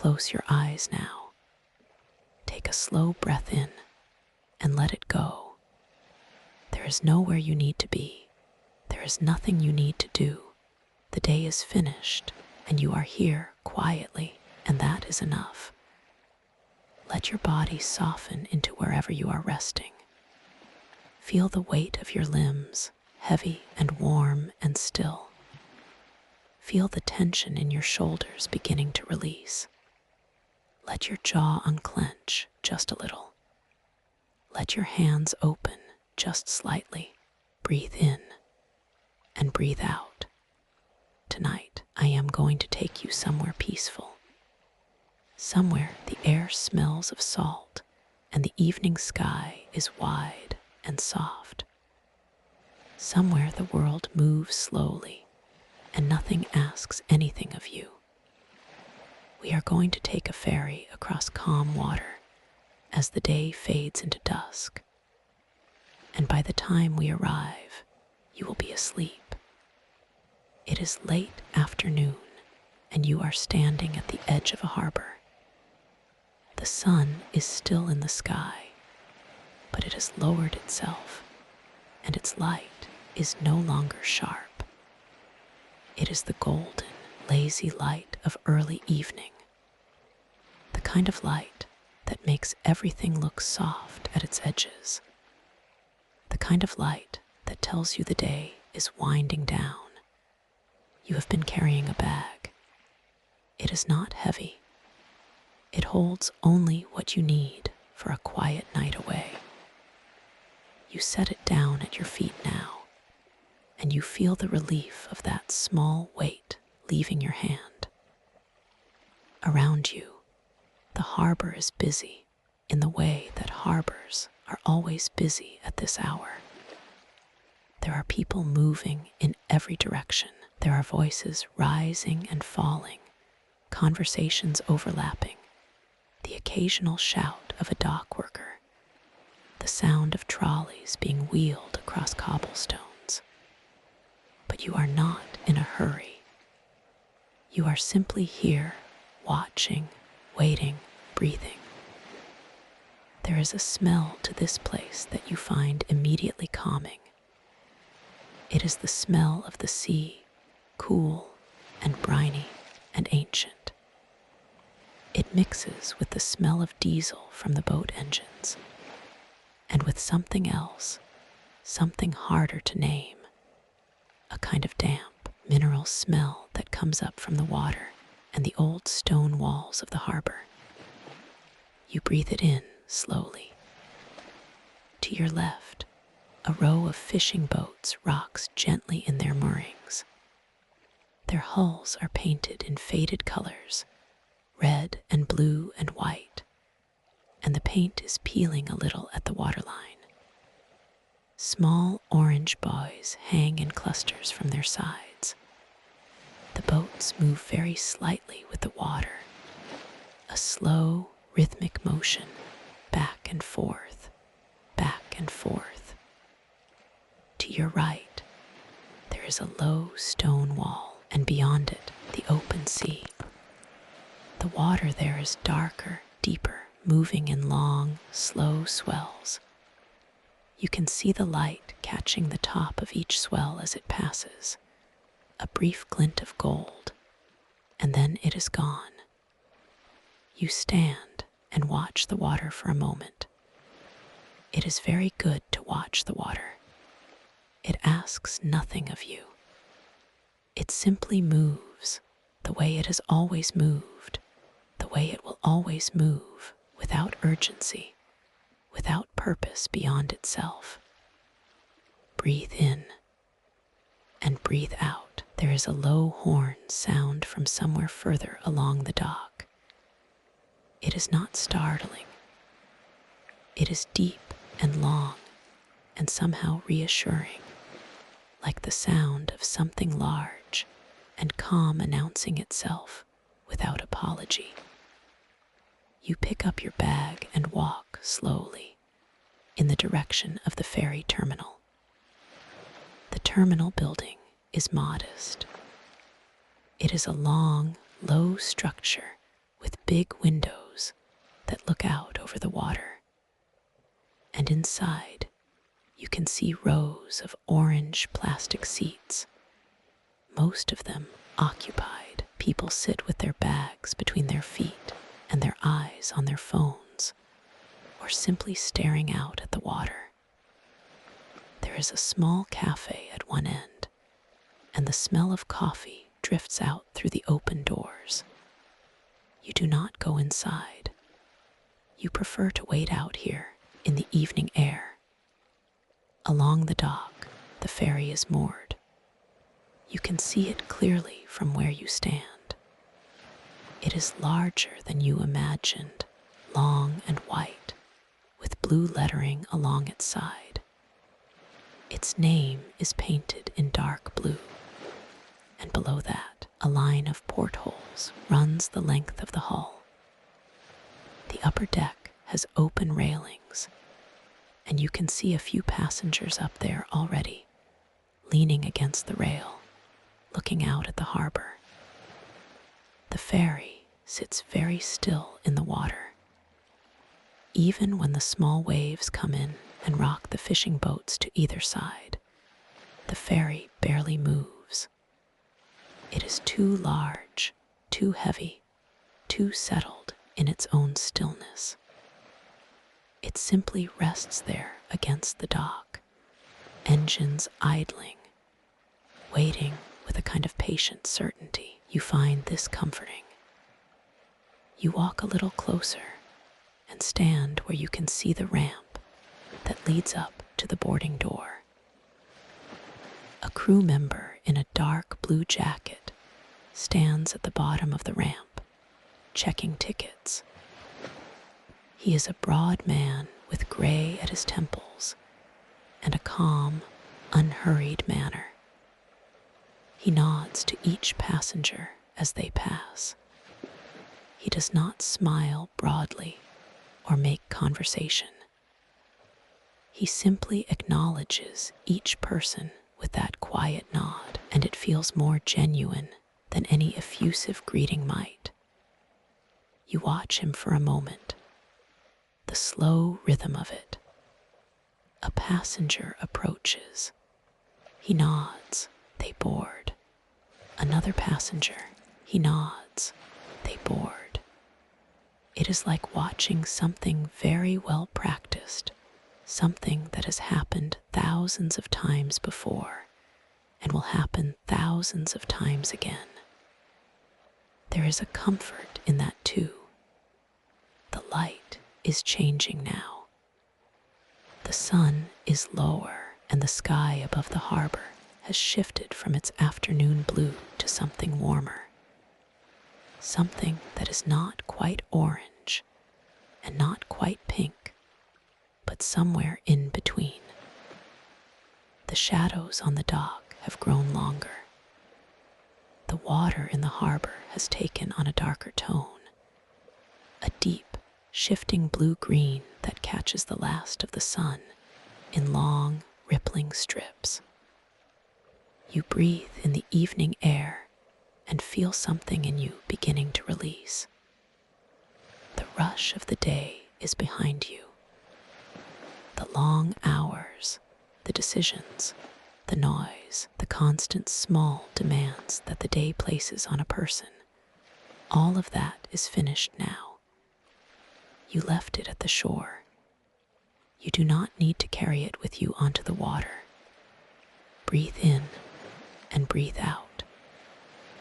close your eyes now. Take a slow breath in and let it go. There is nowhere you need to be. There is nothing you need to do. The day is finished and you are here quietly, and that is enough. Let your body soften into wherever you are resting. Feel the weight of your limbs, heavy and warm and still. Feel the tension in your shoulders beginning to release. Let your jaw unclench just a little. Let your hands open just slightly. Breathe in and breathe out. Tonight, I am going to take you somewhere peaceful. Somewhere the air smells of salt and the evening sky is wide and soft. Somewhere the world moves slowly and nothing asks anything of you. We are going to take a ferry across calm water as the day fades into dusk. And by the time we arrive, you will be asleep. It is late afternoon and you are standing at the edge of a harbor. The sun is still in the sky, but it has lowered itself, and its light is no longer sharp. It is the golden, lazy light of early evening, the kind of light that makes everything look soft at its edges, the kind of light that tells you the day is winding down. You have been carrying a bag. It is not heavy. It holds only what you need for a quiet night away. You set it down at your feet now, and you feel the relief of that small weight leaving your hand. Around you, the harbor is busy in the way that harbors are always busy at this hour. There are people moving in every direction. There are voices rising and falling, conversations overlapping, the occasional shout of a dock worker, the sound of trolleys being wheeled across cobblestones. But you are not in a hurry. You are simply here, watching, waiting, breathing. There is a smell to this place that you find immediately calming. It is the smell of the sea, cool and briny and ancient. It mixes with the smell of diesel from the boat engines, and with something else, something harder to name, a kind of damp, mineral smell that comes up from the water and the old stone walls of the harbor. You breathe it in slowly. To your left, a row of fishing boats rocks gently in their moorings. Their hulls are painted in faded colors, red and blue and white, and the paint is peeling a little at the waterline. Small orange buoys hang in clusters from their sides. The boats move very slightly with the water, a slow, rhythmic motion, back and forth, back and forth. To your right, there is a low stone wall, and beyond it, the open sea. The water there is darker, deeper, moving in long, slow swells. You can see the light catching the top of each swell as it passes, a brief glint of gold, and then it is gone. You stand and watch the water for a moment. It is very good to watch the water. It asks nothing of you. It simply moves the way it has always moved, the way it will always move, without urgency, without purpose beyond itself. Breathe in and breathe out. There is a low horn sound from somewhere further along the dock. It is not startling. It is deep and long and somehow reassuring, like the sound of something large and calm announcing itself without apology. You pick up your bag and walk slowly in the direction of the ferry terminal. The terminal building is modest. It is a long, low structure with big windows that look out over the water. And inside, you can see rows of orange plastic seats, most of them occupied. People sit with their bags between their feet and their eyes on their phones, or simply staring out at the water. There is a small cafe at one end, and the smell of coffee drifts out through the open doors. You do not go inside. You prefer to wait out here in the evening air. Along the dock, the ferry is moored. You can see it clearly from where you stand. It is larger than you imagined, long and white, with blue lettering along its side. Its name is painted in dark blue, and below that, a line of portholes runs the length of the hull. The upper deck has open railings, and you can see a few passengers up there already, leaning against the rail, looking out at the harbor. The ferry sits very still in the water. Even when the small waves come in and rock the fishing boats to either side, the ferry barely moves. It is too large, too heavy, too settled in its own stillness. It simply rests there against the dock, engines idling, waiting with a kind of patient certainty. You find this comforting. You walk a little closer and stand where you can see the ramp that leads up to the boarding door. A crew member in a dark blue jacket stands at the bottom of the ramp, checking tickets. He is a broad man with gray at his temples and a calm, unhurried manner. He nods to each passenger as they pass. He does not smile broadly or make conversation. He simply acknowledges each person with that quiet nod, and it feels more genuine than any effusive greeting might. You watch him for a moment, the slow rhythm of it. A passenger approaches. He nods. They board. Another passenger. He nods. They board. It is like watching something very well practiced, something that has happened thousands of times before and will happen thousands of times again. There is a comfort in that too. The light is changing now. The sun is lower, and the sky above the harbor has shifted from its afternoon blue to something warmer. Something that is not quite orange and not quite pink, but somewhere in between. The shadows on the dock have grown longer. The water in the harbor has taken on a darker tone, a deep, shifting blue-green that catches the last of the sun in long, rippling strips. You breathe in the evening air and feel something in you beginning to release. The rush of the day is behind you. The long hours, the decisions, the noise, the constant small demands that the day places on a person, all of that is finished now. You left it at the shore. You do not need to carry it with you onto the water. Breathe in and breathe out.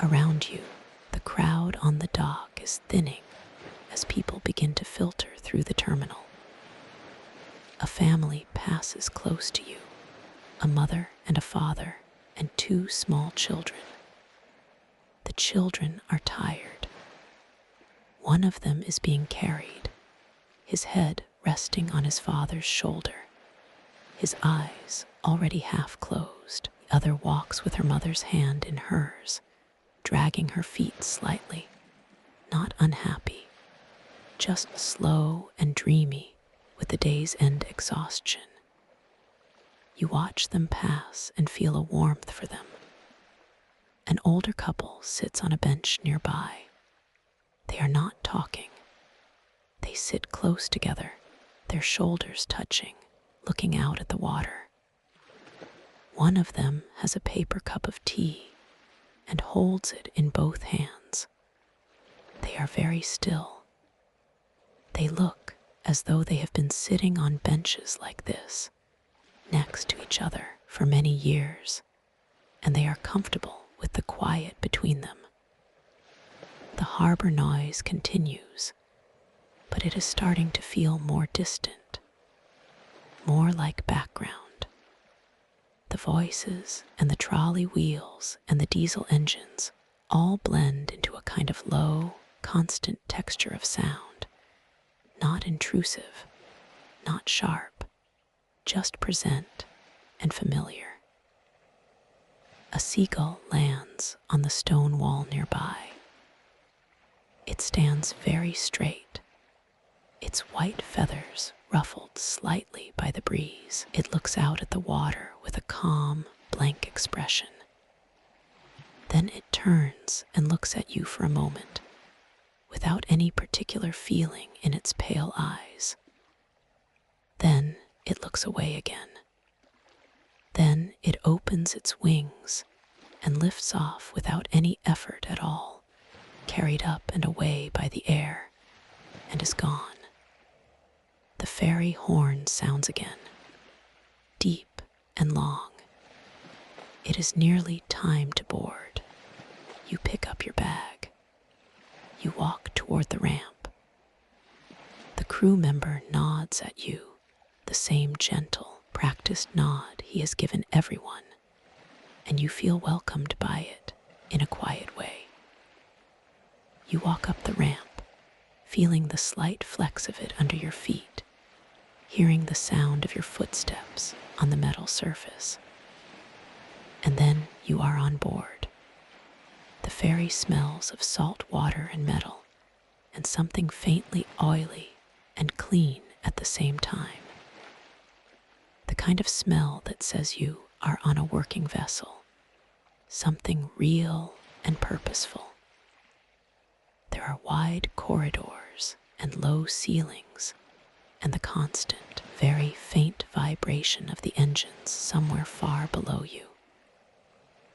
Around you, the crowd on the dock is thinning as people begin to filter through the terminal. A family passes close to you, a mother and a father and 2 small children. The children are tired. One of them is being carried, his head resting on his father's shoulder, his eyes already half closed. The other walks with her mother's hand in hers, dragging her feet slightly, not unhappy, just slow and dreamy with the day's end exhaustion. You watch them pass and feel a warmth for them. An older couple sits on a bench nearby. They are not talking. They sit close together, their shoulders touching, looking out at the water. One of them has a paper cup of tea and holds it in both hands. They are very still. They look as though they have been sitting on benches like this, next to each other for many years, and they are comfortable with the quiet between them. The harbor noise continues, but it is starting to feel more distant, more like background. The voices and the trolley wheels and the diesel engines all blend into a kind of low, constant texture of sound, not intrusive, not sharp, just present and familiar. A seagull lands on the stone wall nearby. It stands very straight, its white feathers ruffled slightly by the breeze. It looks out at the water with a calm, blank expression. Then it turns and looks at you for a moment, without any particular feeling in its pale eyes. Then it looks away again. Then it opens its wings and lifts off without any effort at all, carried up and away by the air, and is gone. The ferry horn sounds again, deep and long. It is nearly time to board. You pick up your bag. You walk toward the ramp. The crew member nods at you, the same gentle, practiced nod he has given everyone, and you feel welcomed by it in a quiet way. You walk up the ramp, feeling the slight flex of it under your feet, hearing the sound of your footsteps on the metal surface. And then you are on board. The ferry smells of salt water and metal, and something faintly oily and clean at the same time. The kind of smell that says you are on a working vessel, something real and purposeful. There are wide corridors and low ceilings, and the constant, very faint vibration of the engines somewhere far below you.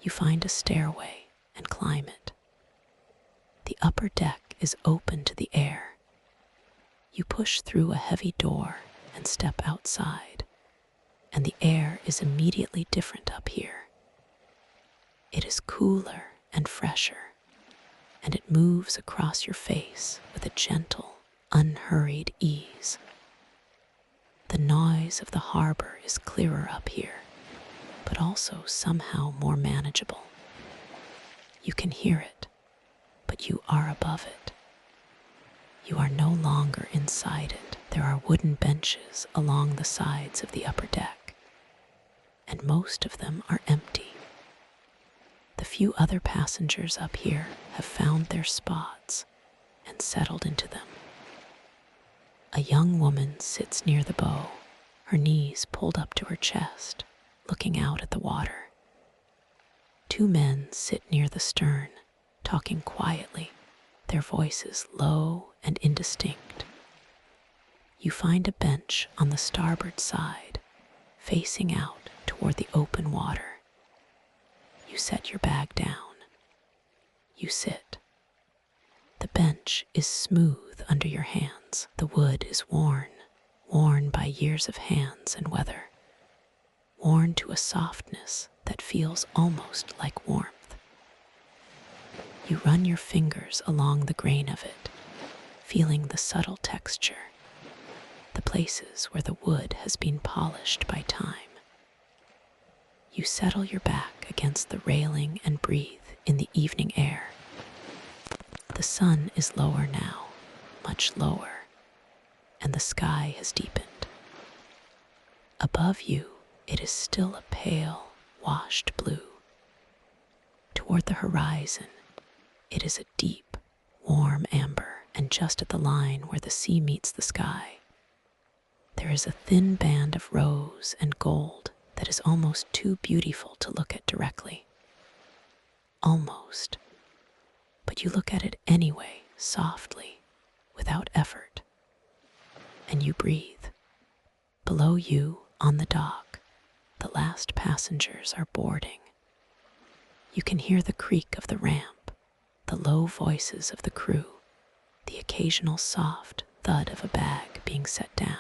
You find a stairway and climb it. The upper deck is open to the air. You push through a heavy door and step outside, and the air is immediately different up here. It is cooler and fresher, and it moves across your face with a gentle, unhurried ease. The noise of the harbor is clearer up here, but also somehow more manageable. You can hear it, but you are above it. You are no longer inside it. There are wooden benches along the sides of the upper deck, and most of them are empty. The few other passengers up here have found their spots and settled into them. A young woman sits near the bow, her knees pulled up to her chest, looking out at the water. Two men sit near the stern, talking quietly, their voices low and indistinct. You find a bench on the starboard side, facing out toward the open water. You set your bag down. You sit. The bench is smooth under your hands. The wood is worn by years of hands and weather, worn to a softness that feels almost like warmth. You run your fingers along the grain of it, feeling the subtle texture, the places where the wood has been polished by time. You settle your back against the railing and breathe in the evening air. The sun is lower now, much lower, and the sky has deepened. Above you, it is still a pale, washed blue. Toward the horizon, it is a deep, warm amber, and just at the line where the sea meets the sky, there is a thin band of rose and gold that is almost too beautiful to look at directly. Almost. But you look at it anyway softly, without effort, and you breathe. Below you, on the dock, the last passengers are boarding. You can hear the creak of the ramp, the low voices of the crew, the occasional soft thud of a bag being set down.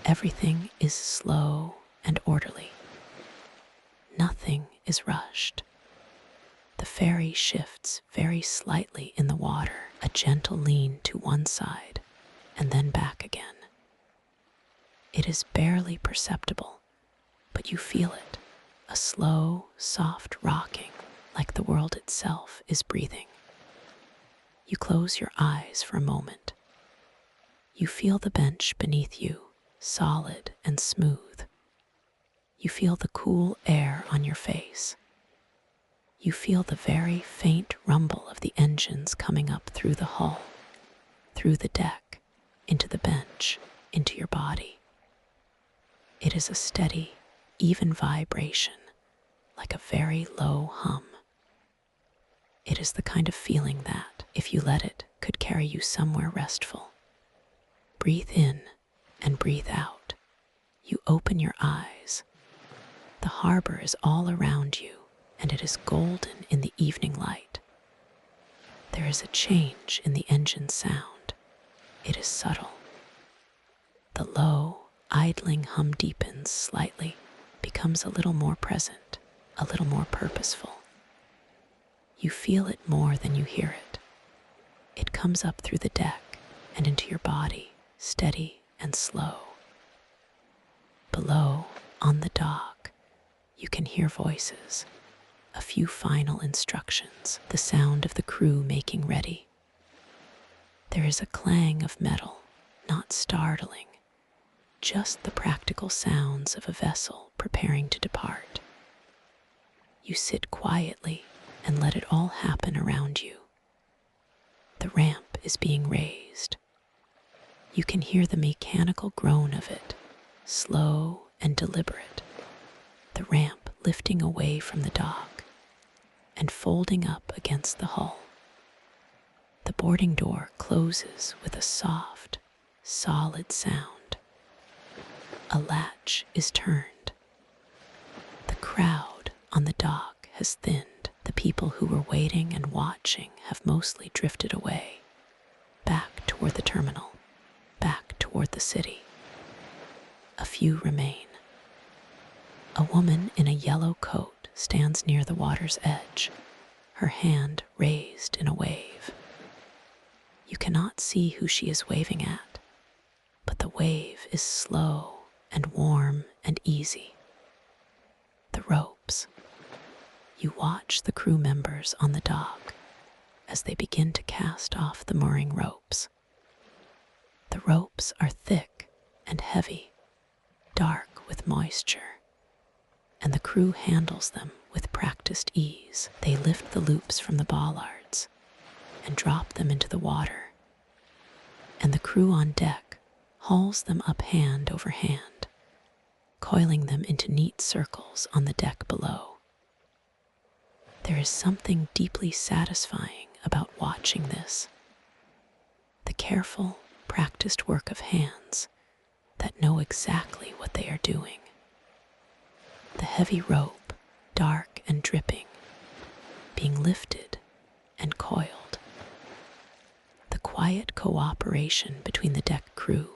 Everything is slow and orderly. Nothing is rushed. The ferry shifts very slightly in the water, a gentle lean to one side, and then back again. It is barely perceptible, but you feel it, a slow, soft rocking, like the world itself is breathing. You close your eyes for a moment. You feel the bench beneath you, solid and smooth. You feel the cool air on your face. You feel the very faint rumble of the engines coming up through the hull, through the deck, into the bench, into your body. It is a steady, even vibration, like a very low hum. It is the kind of feeling that, if you let it, could carry you somewhere restful. Breathe in and breathe out. You open your eyes. The harbor is all around you, and it is golden in the evening light. There is a change in the engine sound. It is subtle. The low, idling hum deepens slightly, becomes a little more present, a little more purposeful. You feel it more than you hear it. It comes up through the deck and into your body, steady and slow. Below, on the dock, you can hear voices, a few final instructions, the sound of the crew making ready. There is a clang of metal, not startling, just the practical sounds of a vessel preparing to depart. You sit quietly and let it all happen around you. The ramp is being raised. You can hear the mechanical groan of it, slow and deliberate. The ramp lifting away from the dock and folding up against the hull. The boarding door closes with a soft, solid sound. A latch is turned. The crowd on the dock has thinned. The people who were waiting and watching have mostly drifted away, back toward the terminal, back toward the city. A few remain. A woman in a yellow coat stands near the water's edge, her hand raised in a wave. You cannot see who she is waving at, but the wave is slow and warm and easy. The ropes. You watch the crew members on the dock as they begin to cast off the mooring ropes. The ropes are thick and heavy, dark with moisture, and the crew handles them with practiced ease. They lift the loops from the bollards and drop them into the water, and the crew on deck hauls them up hand over hand, coiling them into neat circles on the deck below. There is something deeply satisfying about watching this. The careful, practiced work of hands that know exactly what they are doing. The heavy rope, dark and dripping, being lifted and coiled. The quiet cooperation between the deck crew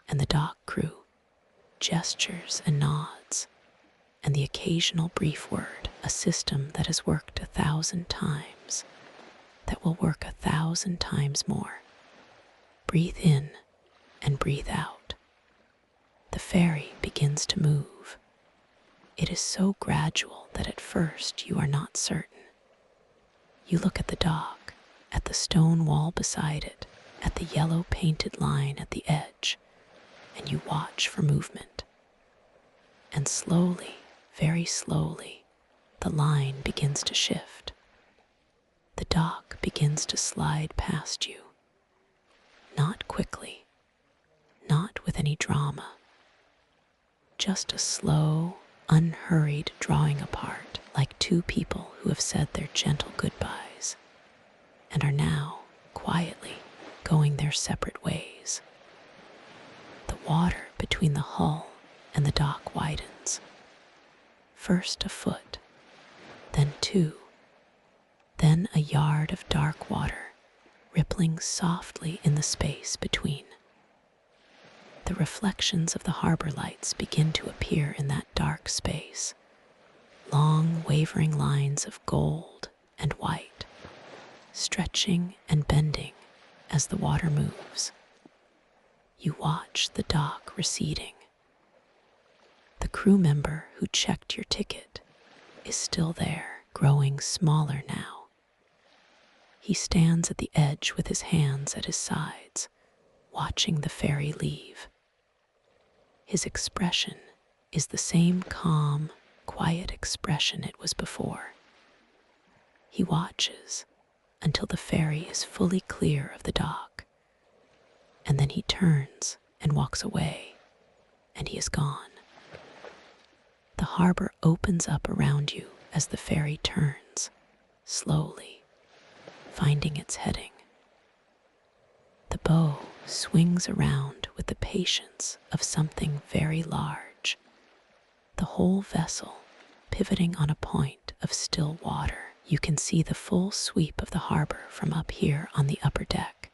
and the dock crew, gestures and nods, and the occasional brief word, a system that has worked 1,000 times, that will work 1,000 times more. Breathe in and breathe out. The ferry begins to move. It is so gradual that at first you are not certain. You look at the dock, at the stone wall beside it, at the yellow painted line at the edge, and you watch for movement. And slowly, very slowly, the line begins to shift. The dock begins to slide past you. Not quickly, not with any drama. Just a slow, unhurried drawing apart, like two people who have said their gentle goodbyes. and are now quietly going their separate ways. The water between the hull and the dock widens, first a foot, then 2, then a yard of dark water rippling softly in the space between. The reflections of the harbor lights begin to appear in that dark space, long wavering lines of gold and white, stretching and bending as the water moves. You watch the dock receding. The crew member who checked your ticket is still there, growing smaller now. He stands at the edge with his hands at his sides, watching the ferry leave. His expression is the same calm, quiet expression it was before. He watches until the ferry is fully clear of the dock, and then he turns and walks away, and he is gone. The harbor opens up around you as the ferry turns, slowly, finding its heading. The bow swings around with the patience of something very large, the whole vessel pivoting on a point of still water. You can see the full sweep of the harbor from up here on the upper deck.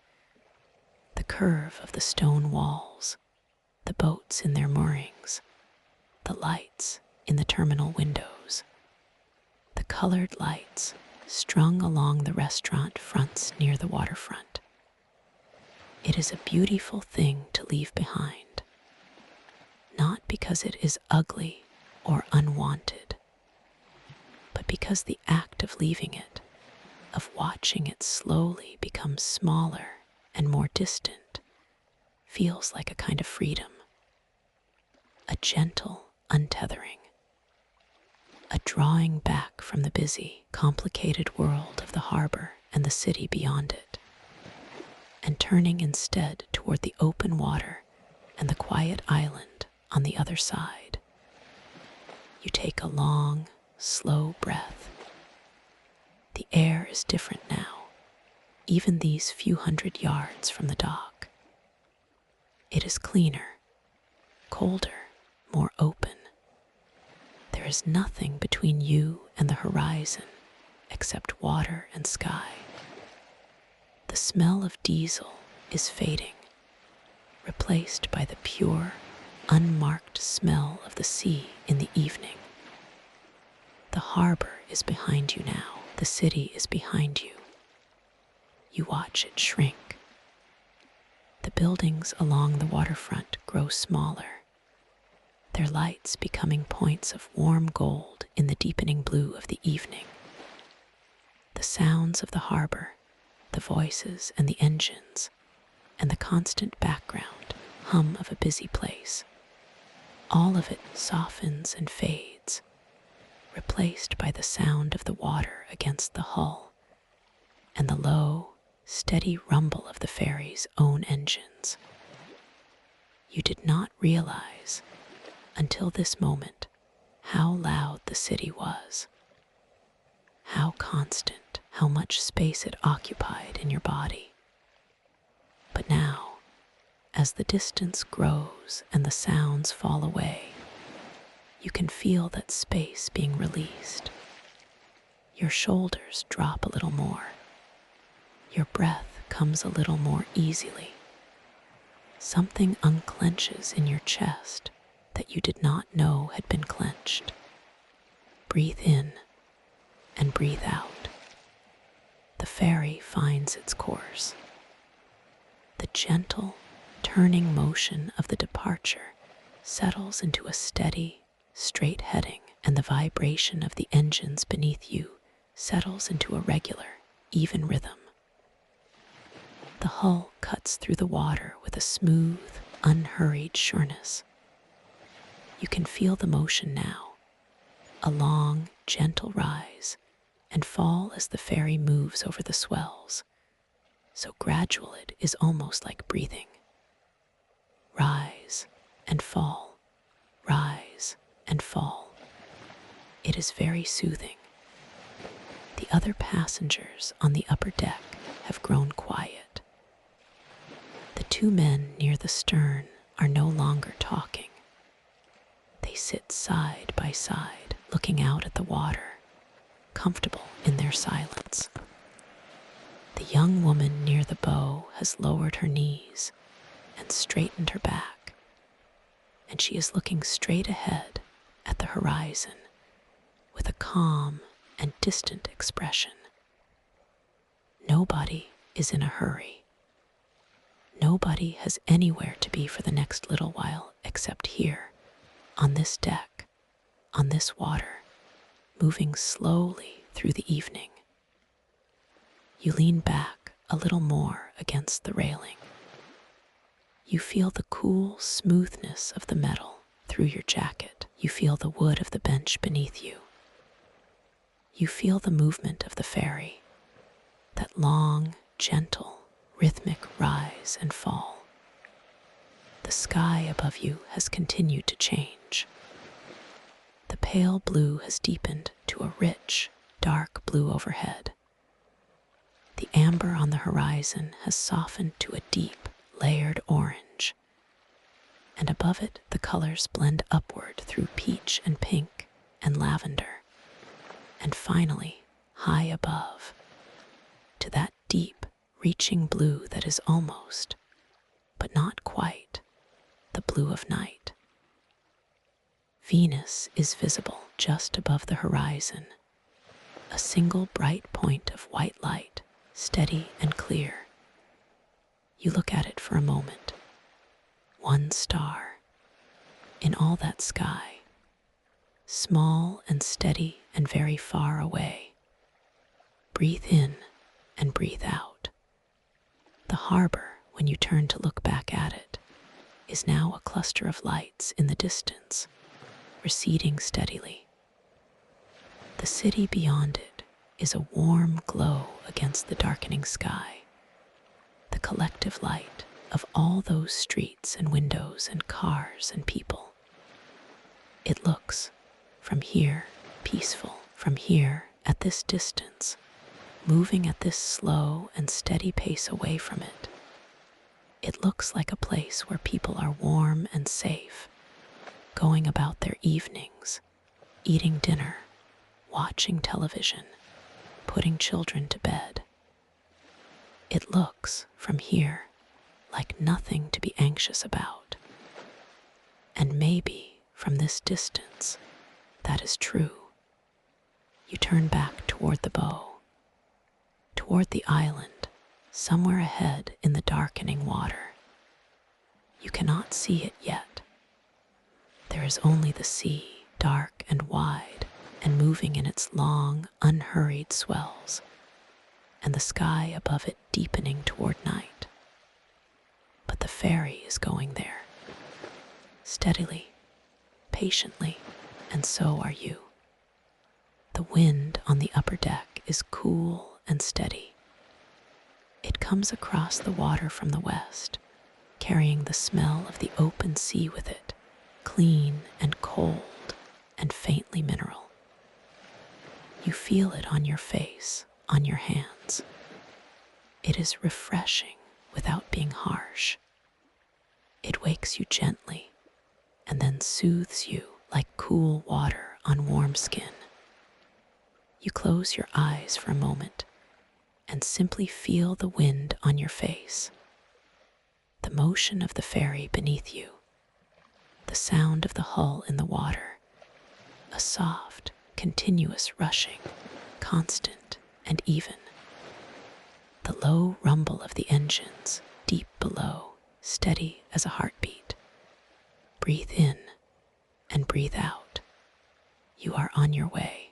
The curve of the stone walls, the boats in their moorings, the lights in the terminal windows, the colored lights strung along the restaurant fronts near the waterfront. It is a beautiful thing to leave behind, not because it is ugly or unwanted, but because the act of leaving it, of watching it slowly become smaller and more distant, feels like a kind of freedom, a gentle untethering, a drawing back from the busy, complicated world of the harbor and the city beyond it, and turning instead toward the open water and the quiet island on the other side. You take a long, slow breath. The air is different now, even these few hundred yards from the dock. It is cleaner, colder, more open. There is nothing between you and the horizon except water and sky. The smell of diesel is fading, replaced by the pure, unmarked smell of the sea in the evening. The harbor is behind you now. The city is behind you. You watch it shrink. The buildings along the waterfront grow smaller, their lights becoming points of warm gold in the deepening blue of the evening. The sounds of the harbor, the voices and the engines, and the constant background hum of a busy place, all of it softens and fades, replaced by the sound of the water against the hull and the low, steady rumble of the ferry's own engines. You did not realize until this moment how loud the city was, how constant, how much space it occupied in your body. But now, as the distance grows and the sounds fall away, you can feel that space being released. Your shoulders drop a little more. Your breath comes a little more easily. Something unclenches in your chest that you did not know had been clenched. Breathe in and breathe out. The ferry finds its course. The gentle, turning motion of the departure settles into a steady, straight heading, and the vibration of the engines beneath you settles into a regular, even rhythm. The hull cuts through the water with a smooth, unhurried sureness. You can feel the motion now, a long, gentle rise and fall as the ferry moves over the swells, so gradual it is almost like breathing. Rise and fall, rise and fall. It is very soothing. The other passengers on the upper deck have grown quiet. The two men near the stern are no longer talking. They sit side by side, looking out at the water, comfortable in their silence. The young woman near the bow has lowered her knees and straightened her back, and she is looking straight ahead at the horizon with a calm and distant expression. Nobody is in a hurry. Nobody has anywhere to be for the next little while except here, on this deck, on this water, moving slowly through the evening. You lean back a little more against the railing. You feel the cool smoothness of the metal through your jacket. You feel the wood of the bench beneath you. You feel the movement of the ferry, that long, gentle, rhythmic rise and fall. The sky above you has continued to change. The pale blue has deepened to a rich, dark blue overhead. The amber on the horizon has softened to a deep, layered orange, and above it the colors blend upward through peach and pink and lavender, and finally, high above, to that deep, reaching blue that is almost, but not quite, the blue of night. Venus is visible just above the horizon, a single bright point of white light, steady and clear. You look at it for a moment. One star in all that sky, small and steady and very far away. Breathe in and breathe out. The harbor, when you turn to look back at it, is now a cluster of lights in the distance, receding steadily. The city beyond it is a warm glow against the darkening sky, the collective light of all those streets and windows and cars and people. It looks, from here, peaceful, from here, at this distance, moving at this slow and steady pace away from it. It looks like a place where people are warm and safe, going about their evenings, eating dinner, watching television, putting children to bed. It looks, from here, like nothing to be anxious about. And maybe, from this distance, that is true. You turn back toward the bow, toward the island, somewhere ahead in the darkening water. You cannot see it yet. There is only the sea, dark and wide, and moving in its long, unhurried swells, and the sky above it deepening toward night. But the ferry is going there, steadily, patiently, and so are you. The wind on the upper deck is cool and steady. It comes across the water from the west, carrying the smell of the open sea with it, clean and cold and faintly mineral. You feel it on your face, on your hands. It is refreshing without being harsh. It wakes you gently and then soothes you like cool water on warm skin. You close your eyes for a moment and simply feel the wind on your face, the motion of the ferry beneath you, the sound of the hull in the water, a soft, continuous rushing, constant and even. The low rumble of the engines, deep below, steady as a heartbeat. Breathe in and breathe out. You are on your way.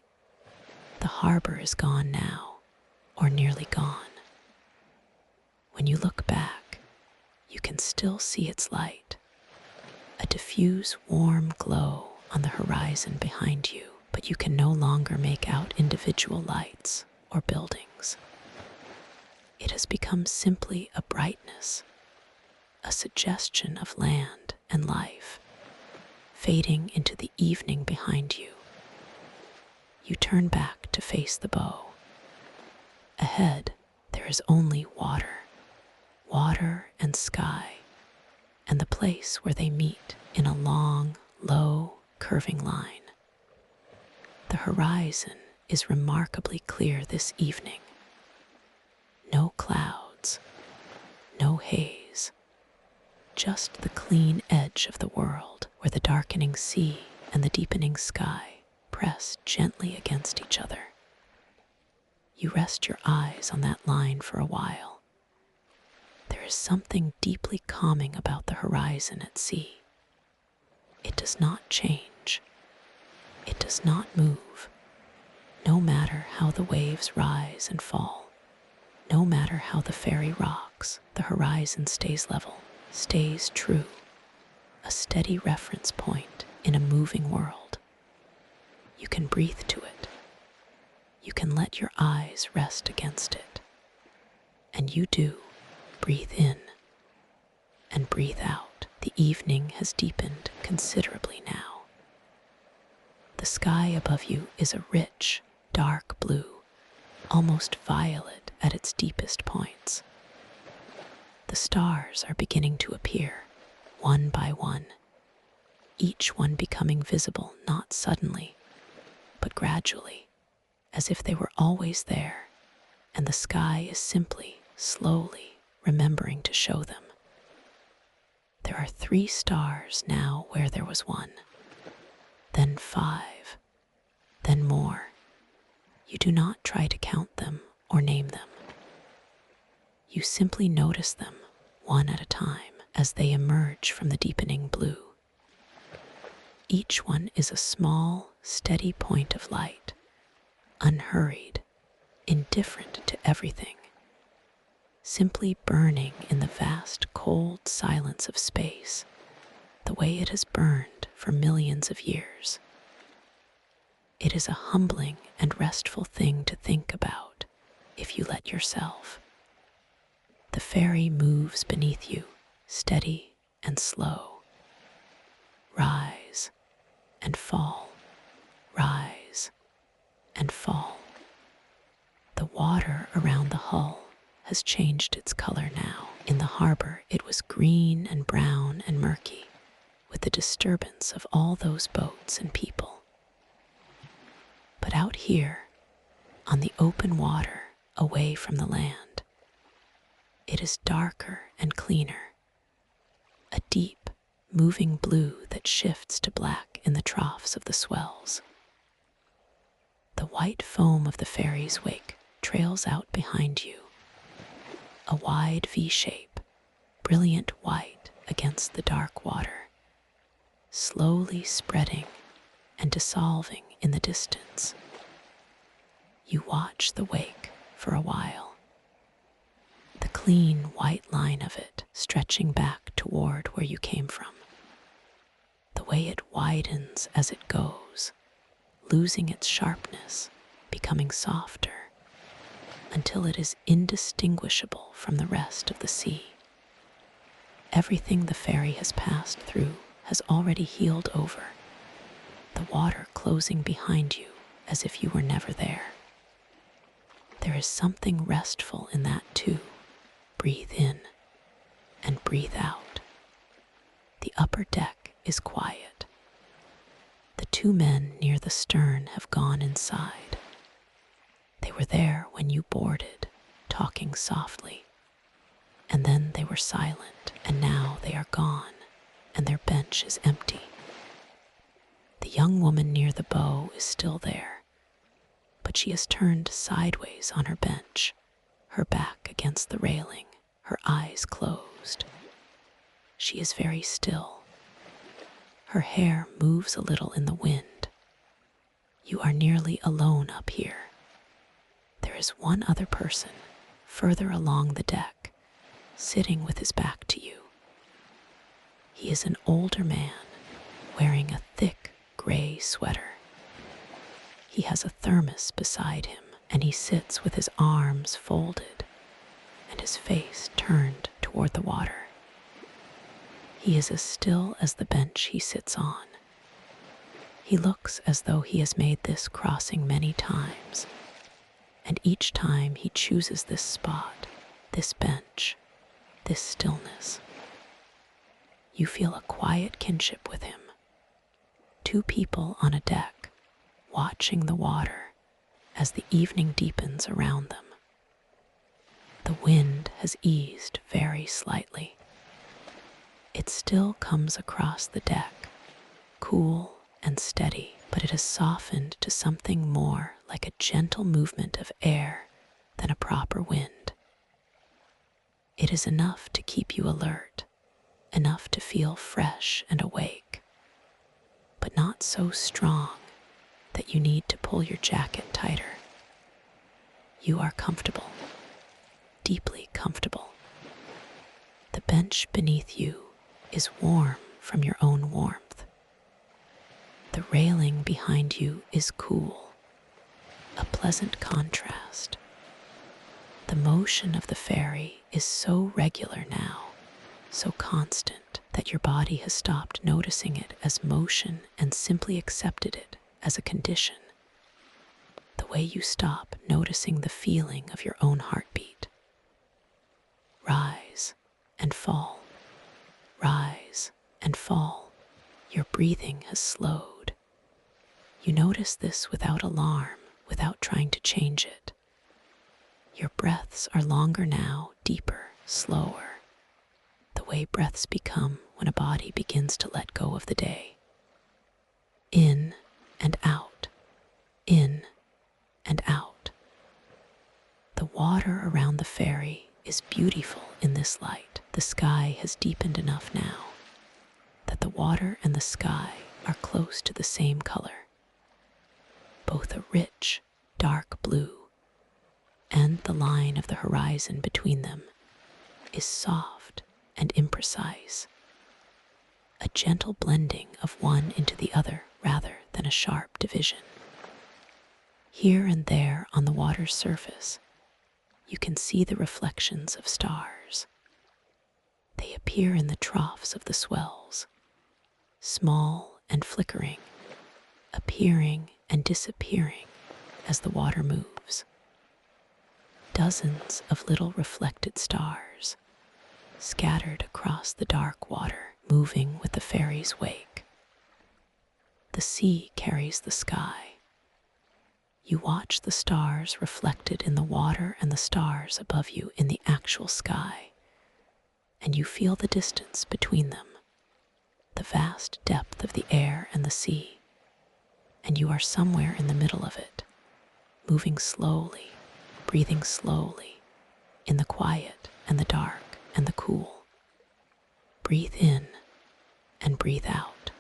The harbor is gone now, or nearly gone. When you look back, you can still see its light, a diffuse warm glow on the horizon behind you, but you can no longer make out individual lights or buildings. It has become simply a brightness, a suggestion of land and life, fading into the evening behind you. You turn back to face the bow. Ahead, There is only water, water and sky, and the place where they meet in a long, low, curving line. The horizon is remarkably clear this evening. No clouds, no haze, just the clean edge of the world where the darkening sea and the deepening sky press gently against each other. You rest your eyes on that line for a while. There is something deeply calming about the horizon at sea. It does not change. It does not move. No matter how the waves rise and fall, no matter how the ferry rocks, the horizon stays level, stays true, a steady reference point in a moving world. You can breathe to it. You can let your eyes rest against it. And you do. Breathe in and breathe out. The evening has deepened considerably now. The sky above you is a rich, dark blue, almost violet at its deepest points. The stars are beginning to appear, one by one, each one becoming visible not suddenly, but gradually, as if they were always there, and the sky is simply, slowly, remembering to show them. There are 3 stars now where there was 1, then 5, then more. You do not try to count them or name them. You simply notice them, one at a time, as they emerge from the deepening blue. Each one is a small, steady point of light, unhurried, indifferent to everything, simply burning in the vast, cold silence of space, the way it has burned for millions of years. It is a humbling and restful thing to think about, if you let yourself. The ferry moves beneath you, steady and slow. Rise and fall, rise and fall. The water around the hull has changed its color now. In the harbor, it was green and brown and murky, with the disturbance of all those boats and people. But out here, on the open water, away from the land, it is darker and cleaner, a deep, moving blue that shifts to black in the troughs of the swells. The white foam of the ferry's wake trails out behind you, a wide V shape, brilliant white against the dark water, slowly spreading and dissolving in the distance. You watch the wake for a while, the clean white line of it stretching back toward where you came from, the way it widens as it goes, losing its sharpness, becoming softer, until it is indistinguishable from the rest of the sea. Everything the ferry has passed through has already healed over, the water closing behind you as if you were never there. There is something restful in that too. Breathe in and breathe out. The upper deck is quiet. The 2 men near the stern have gone inside. They were there when you boarded, talking softly. And then they were silent, and now they are gone, and their bench is empty. The young woman near the bow is still there, but she has turned sideways on her bench, her back against the railing, her eyes closed. She is very still. Her hair moves a little in the wind. You are nearly alone up here. There is one other person, further along the deck, sitting with his back to you. He is an older man, wearing a thick gray sweater. He has a thermos beside him, and he sits with his arms folded and his face turned toward the water. He is as still as the bench he sits on. He looks as though he has made this crossing many times. And each time he chooses this spot, this bench, this stillness, you feel a quiet kinship with him. Two people on a deck, watching the water as the evening deepens around them. The wind has eased very slightly. It still comes across the deck, cool and steady, but it has softened to something more like a gentle movement of air than a proper wind. It is enough to keep you alert, enough to feel fresh and awake, but not so strong that you need to pull your jacket tighter. You are comfortable, deeply comfortable. The bench beneath you is warm from your own warmth. The railing behind you is cool, a pleasant contrast. The motion of the ferry is so regular now, so constant, that your body has stopped noticing it as motion and simply accepted it as a condition. The way you stop noticing the feeling of your own heartbeat. Rise and fall, rise and fall. Your breathing has slowed. You notice this without alarm, without trying to change it. Your breaths are longer now, deeper, slower. The way breaths become when a body begins to let go of the day. In and out, in and out. The water around the ferry is beautiful in this light. The sky has deepened enough now that the water and the sky are close to the same color, both a rich, dark blue, and the line of the horizon between them is soft and imprecise, a gentle blending of one into the other rather than a sharp division. Here and there on the water's surface, you can see the reflections of stars. They appear in the troughs of the swells, small and flickering, appearing and disappearing as the water moves. Dozens of little reflected stars, scattered across the dark water, moving with the ferry's wake. The sea carries the sky. You watch the stars reflected in the water and the stars above you in the actual sky, and you feel the distance between them, the vast depth of the air and the sea, and you are somewhere in the middle of it, moving slowly, breathing slowly, in the quiet and the dark and the cool. Breathe in and breathe out.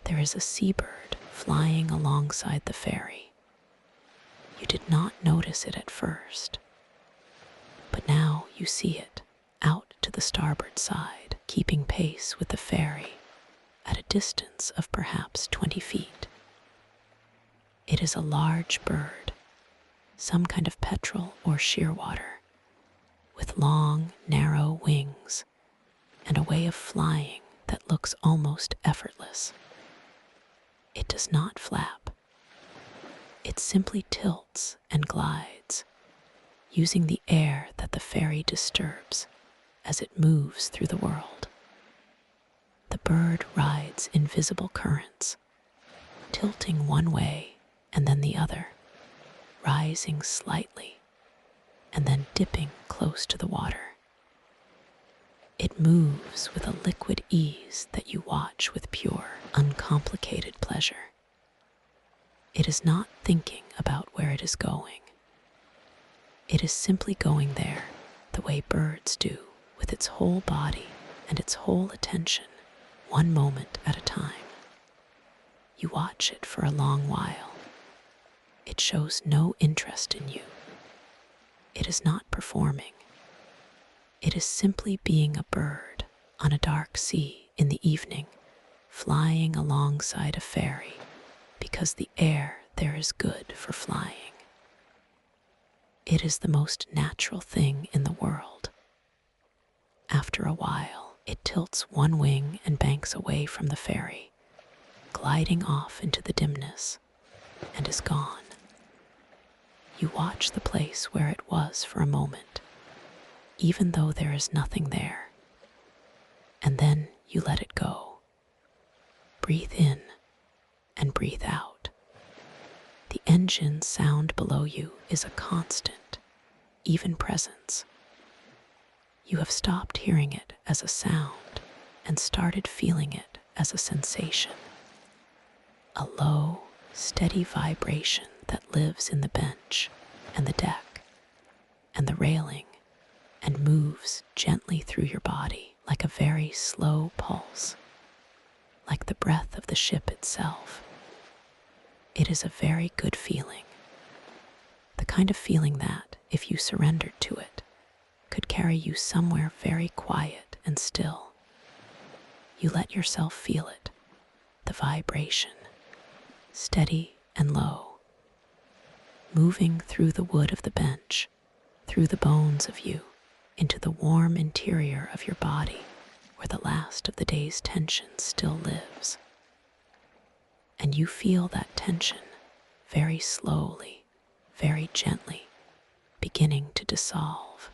There is a seabird flying alongside the ferry. You did not notice it at first, but now you see it out to the starboard side, keeping pace with the ferry at a distance of perhaps 20 feet. It is a large bird, some kind of petrel or shearwater, with long, narrow wings and a way of flying that looks almost effortless. It does not flap. It simply tilts and glides, using the air that the ferry disturbs as it moves through the world. The bird rides invisible currents, tilting one way and then the other, rising slightly and then dipping close to the water. It moves with a liquid ease that you watch with pure, uncomplicated pleasure. It is not thinking about where it is going. It is simply going there the way birds do, with its whole body and its whole attention, one moment at a time. You watch it for a long while. It shows no interest in you. It is not performing. It is simply being a bird on a dark sea in the evening, flying alongside a ferry because the air there is good for flying. It is the most natural thing in the world. After a while, it tilts one wing and banks away from the ferry, gliding off into the dimness, and is gone. You watch the place where it was for a moment, even though there is nothing there. And then you let it go. Breathe in and breathe out. The engine sound below you is a constant, even presence. You have stopped hearing it as a sound and started feeling it as a sensation. A low, steady vibration that lives in the bench and the deck and the railing and moves gently through your body like a very slow pulse, like the breath of the ship itself. It is a very good feeling, the kind of feeling that, if you surrendered to it, could carry you somewhere very quiet and still. You let yourself feel it, the vibration, steady and low, moving through the wood of the bench, through the bones of you, into the warm interior of your body where the last of the day's tension still lives. And you feel that tension very slowly, very gently, beginning to dissolve.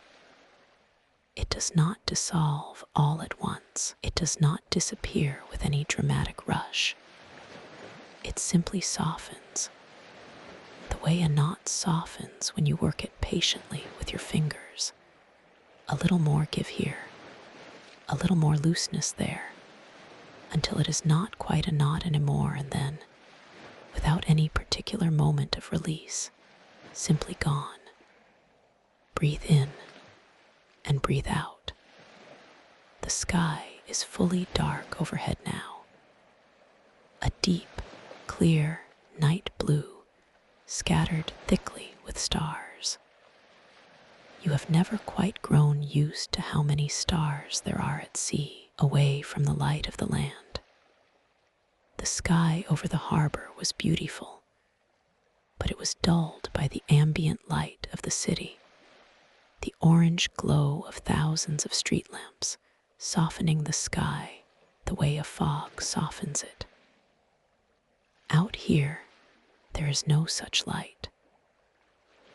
It does not dissolve all at once. It does not disappear with any dramatic rush. It simply softens, the way a knot softens when you work it patiently with your fingers. A little more give here, a little more looseness there, until it is not quite a knot anymore, and then, without any particular moment of release, simply gone. Breathe in and breathe out. The sky is fully dark overhead now. A deep, clear night blue, scattered thickly with stars. You have never quite grown used to how many stars there are at sea, away from the light of the land. The sky over the harbor was beautiful, but it was dulled by the ambient light of the city, the orange glow of thousands of street lamps, softening the sky the way a fog softens it. Out here, there is no such light.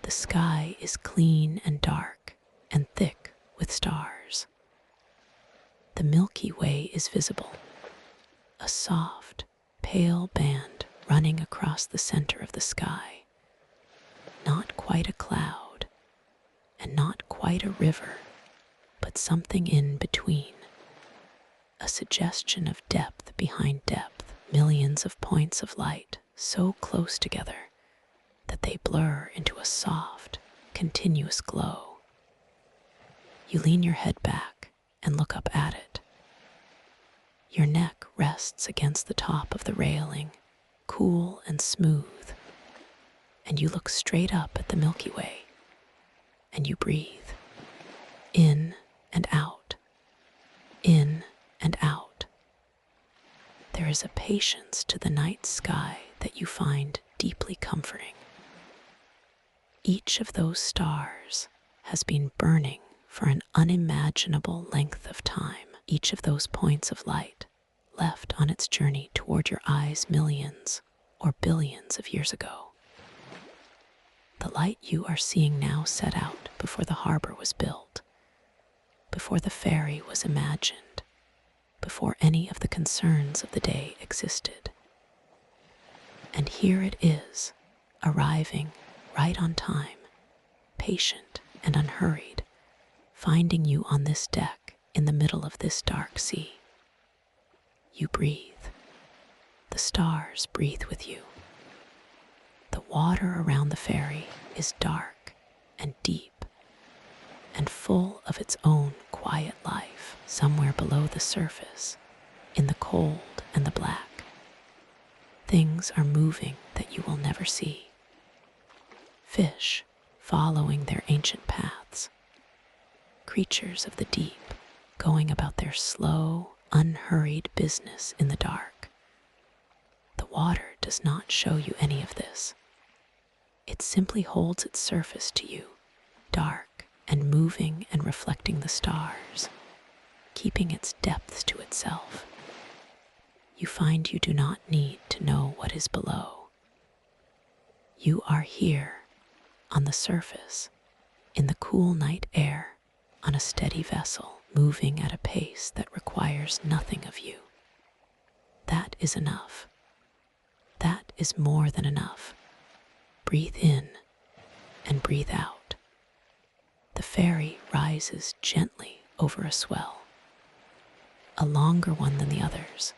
The sky is clean and dark and thick with stars. The Milky Way is visible, a soft, pale band running across the center of the sky. Not quite a cloud, and not quite a river, but something in between. A suggestion of depth behind depth, millions of points of light so close together that they blur into a soft, continuous glow. You lean your head back and look up at it. Your neck rests against the top of the railing, cool and smooth, and you look straight up at the Milky Way, and you breathe, in and out, in and out. There is a patience to the night sky that you find deeply comforting. Each of those stars has been burning for an unimaginable length of time. Each of those points of light left on its journey toward your eyes millions or billions of years ago. The light you are seeing now set out before the harbor was built, before the ferry was imagined, before any of the concerns of the day existed. And here it is, arriving right on time, patient and unhurried, finding you on this deck in the middle of this dark sea. You breathe. The stars breathe with you. The water around the ferry is dark and deep and full of its own quiet life somewhere below the surface, in the cold and the black. Things are moving that you will never see. Fish following their ancient paths. Creatures of the deep going about their slow, unhurried business in the dark. The water does not show you any of this. It simply holds its surface to you, dark and moving and reflecting the stars, keeping its depths to itself. You find you do not need to know what is below. You are here, On the surface, in the cool night air, on a steady vessel, moving at a pace that requires nothing of you. That is enough. That is more than enough. Breathe in and breathe out. The ferry rises gently over a swell, a longer one than the others,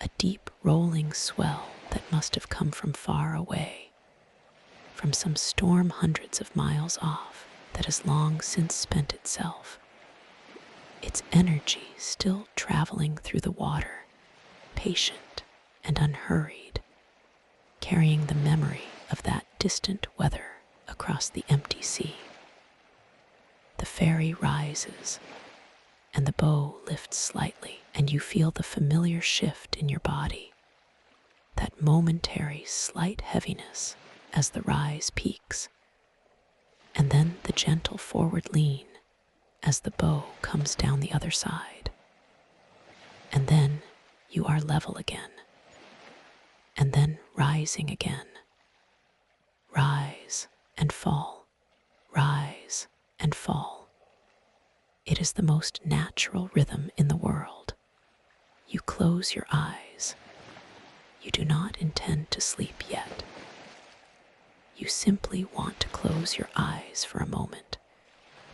a deep rolling swell that must have come from far away, from some storm hundreds of miles off that has long since spent itself, its energy still traveling through the water, patient and unhurried, carrying the memory of that distant weather across the empty sea. The ferry rises, and the bow lifts slightly, and you feel the familiar shift in your body, that momentary slight heaviness as the rise peaks, and then the gentle forward lean as the bow comes down the other side. And then you are level again, and then rising again. Rise and fall, rise and fall. It is the most natural rhythm in the world. You close your eyes. You do not intend to sleep yet. You simply want to close your eyes for a moment,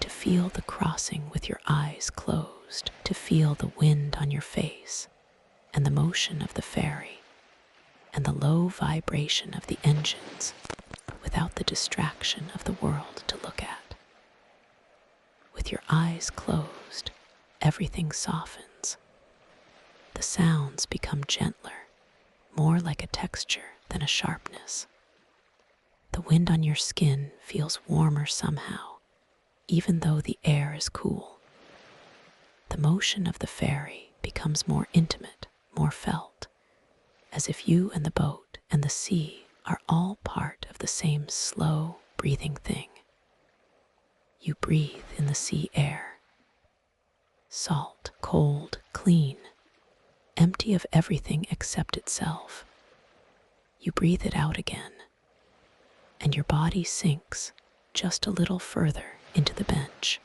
to feel the crossing with your eyes closed, to feel the wind on your face, and the motion of the ferry, and the low vibration of the engines, without the distraction of the world to look at. With your eyes closed, everything softens. The sounds become gentler, more like a texture than a sharpness. The wind on your skin feels warmer somehow, even though the air is cool. The motion of the ferry becomes more intimate, more felt, as if you and the boat and the sea are all part of the same slow, breathing thing. You breathe in the sea air. Salt, cold, clean, empty of everything except itself. You breathe it out again, and your body sinks just a little further into the bench.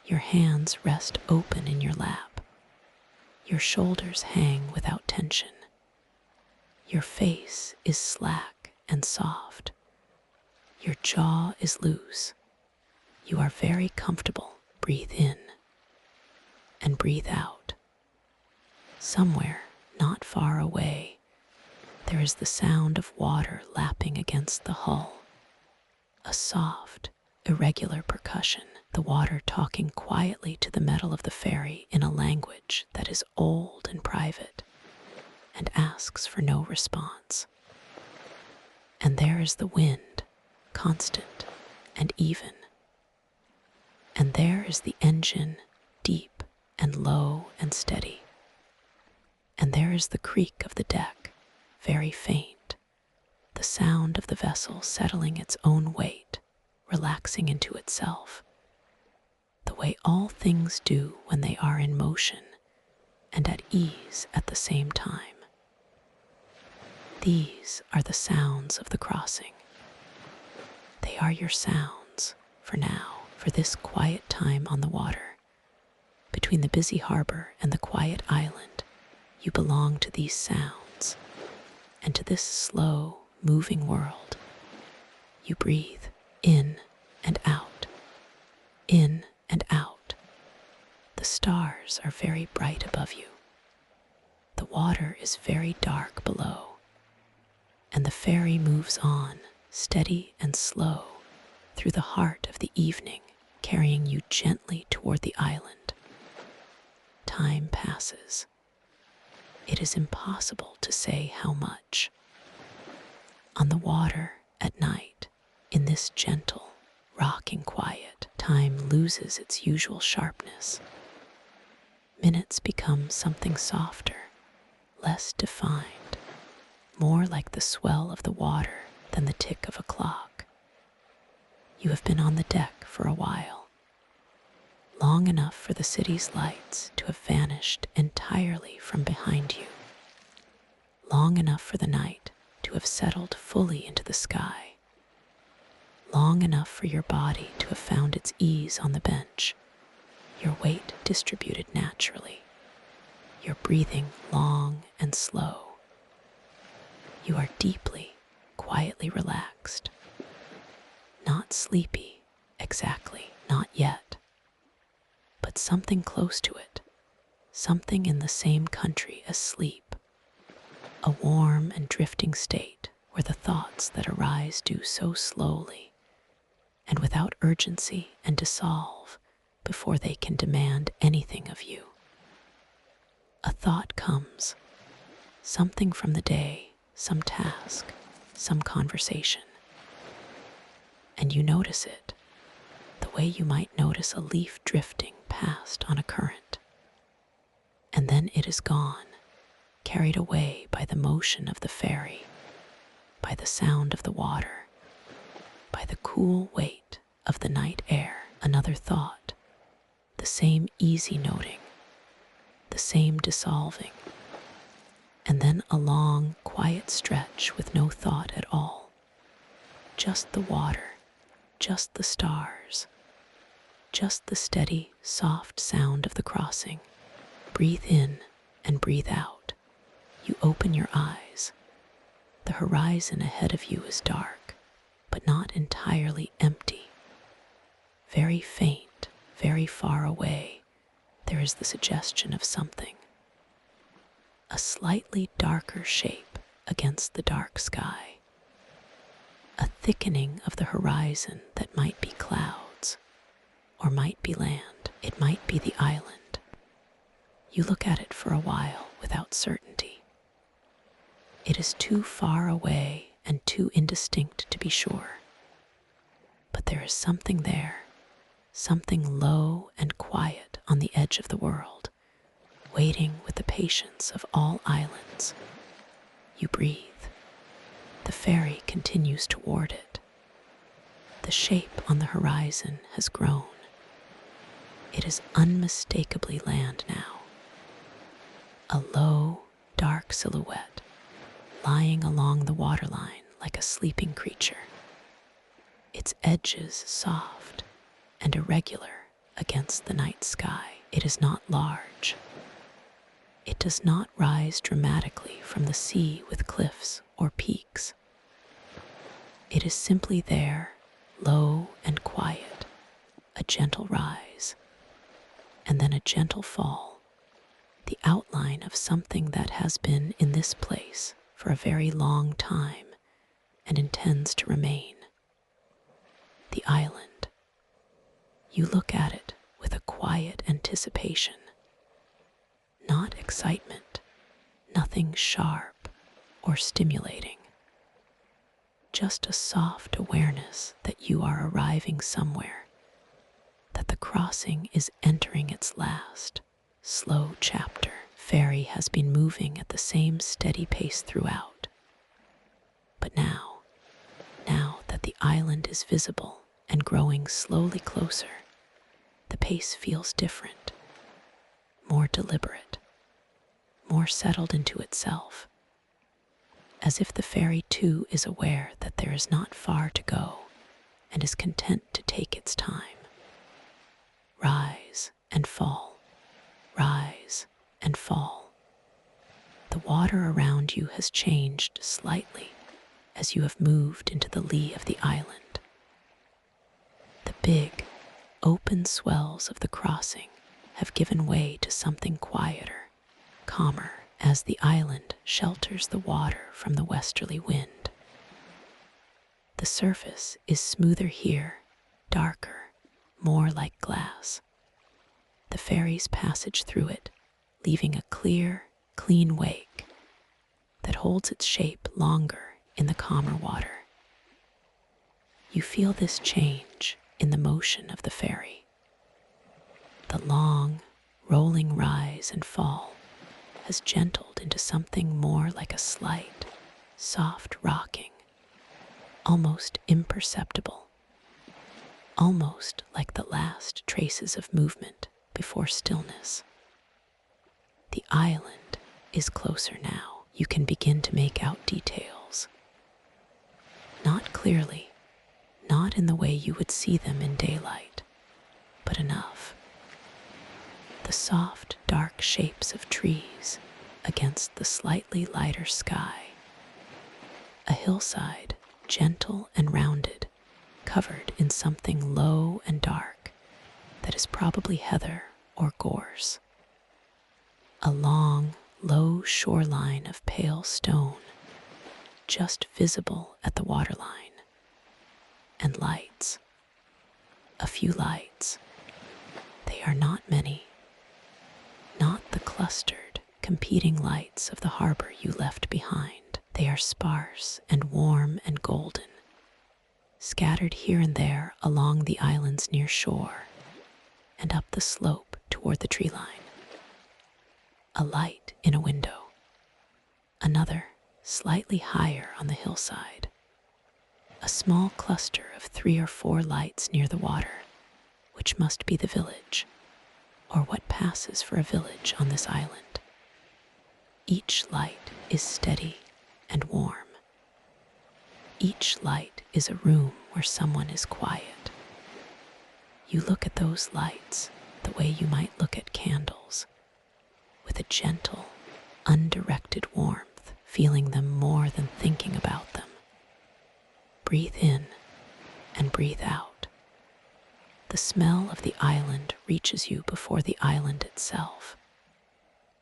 Your hands rest open in your lap. Your shoulders hang without tension. Your face is slack and soft. Your jaw is loose. You are very comfortable. Breathe in and breathe out. Somewhere, not far away, there is the sound of water lapping against the hull. A soft, irregular percussion, the water talking quietly to the metal of the ferry in a language that is old and private, and asks for no response. And there is the wind, constant and even. And there is the engine, deep and low and steady. And there is the creak of the deck, very faint, the sound of the vessel settling its own weight, relaxing into itself, the way all things do when they are in motion and at ease at the same time. These are the sounds of the crossing. They are your sounds for now, for this quiet time on the water. Between the busy harbor and the quiet island, you belong to these sounds, and to this slow, moving world. You breathe in and out, in and out. The stars are very bright above you. The water is very dark below, and the ferry moves on, steady and slow, through the heart of the evening, carrying you gently toward the island. Time passes. It is impossible to say how much. On the water at night, in this gentle, rocking quiet, time loses its usual sharpness. Minutes become something softer, less defined, more like the swell of the water than the tick of a clock. You have been on the deck for a while, long enough for the city's lights to have vanished entirely from behind you, long enough for the night to have settled fully into the sky, long enough for your body to have found its ease on the bench, your weight distributed naturally, your breathing long and slow. You are deeply, quietly relaxed. Not sleepy, exactly, not yet, but something close to it, something in the same country as sleep, a warm and drifting state where the thoughts that arise do so slowly and without urgency and dissolve before they can demand anything of you. A thought comes, something from the day, some task, some conversation, and you notice it, the way you might notice a leaf drifting past on a current. And then it is gone, carried away by the motion of the ferry, by the sound of the water, by the cool weight of the night air. Another thought, the same easy noting, the same dissolving, and then a long, quiet stretch with no thought at all. Just the water, just the stars, just the steady, soft sound of the crossing. Breathe in and breathe out. You open your eyes. The horizon ahead of you is dark, but not entirely empty. Very faint, very far away, there is the suggestion of something. A slightly darker shape against the dark sky. A thickening of the horizon that might be clouds, or might be land. It might be the island. You look at it for a while without certainty. It is too far away and too indistinct to be sure. But there is something there, something low and quiet on the edge of the world, waiting with the patience of all islands. You breathe. The ferry continues toward it. The shape on the horizon has grown. It is unmistakably land now. A low, dark silhouette, lying along the waterline like a sleeping creature. Its edges soft and irregular against the night sky. It is not large. It does not rise dramatically from the sea with cliffs or peaks. It is simply there, low and quiet, a gentle rise, and then a gentle fall, the outline of something that has been in this place for a very long time and intends to remain. The island. You look at it with a quiet anticipation. Not excitement, nothing sharp or stimulating. Just a soft awareness that you are arriving somewhere, that the crossing is entering its last, slow chapter. Ferry has been moving at the same steady pace throughout. But now that the island is visible and growing slowly closer, the pace feels different, more deliberate, more settled into itself, as if the ferry too is aware that there is not far to go and is content to take its time. Rise and fall, rise and fall. The water around you has changed slightly as you have moved into the lee of the island. The big, open swells of the crossing have given way to something quieter, calmer, as the island shelters the water from the westerly wind. The surface is smoother here, darker, more like glass. The ferry's passage through it, leaving a clear, clean wake that holds its shape longer in the calmer water. You feel this change in the motion of the ferry. The long, rolling rise and fall has gentled into something more like a slight, soft rocking, almost imperceptible, almost like the last traces of movement before stillness. The island is closer now. You can begin to make out details. Not clearly, not in the way you would see them in daylight, but enough. The soft, dark shapes of trees against the slightly lighter sky. A hillside, gentle and rounded, covered in something low and dark that is probably heather or gorse. A long, low shoreline of pale stone, just visible at the waterline. And lights. A few lights. They are not many. Not the clustered, competing lights of the harbor you left behind. They are sparse and warm and golden, scattered here and there along the islands near shore and up the slope toward the tree line. A light in a window. Another, slightly higher on the hillside. A small cluster of 3 or 4 lights near the water, which must be the village, or what passes for a village on this island. Each light is steady and warm. Each light is a room where someone is quiet. You look at those lights the way you might look at candles, with a gentle, undirected warmth, feeling them more than thinking about them. Breathe in and breathe out. The smell of the island reaches you before the island itself.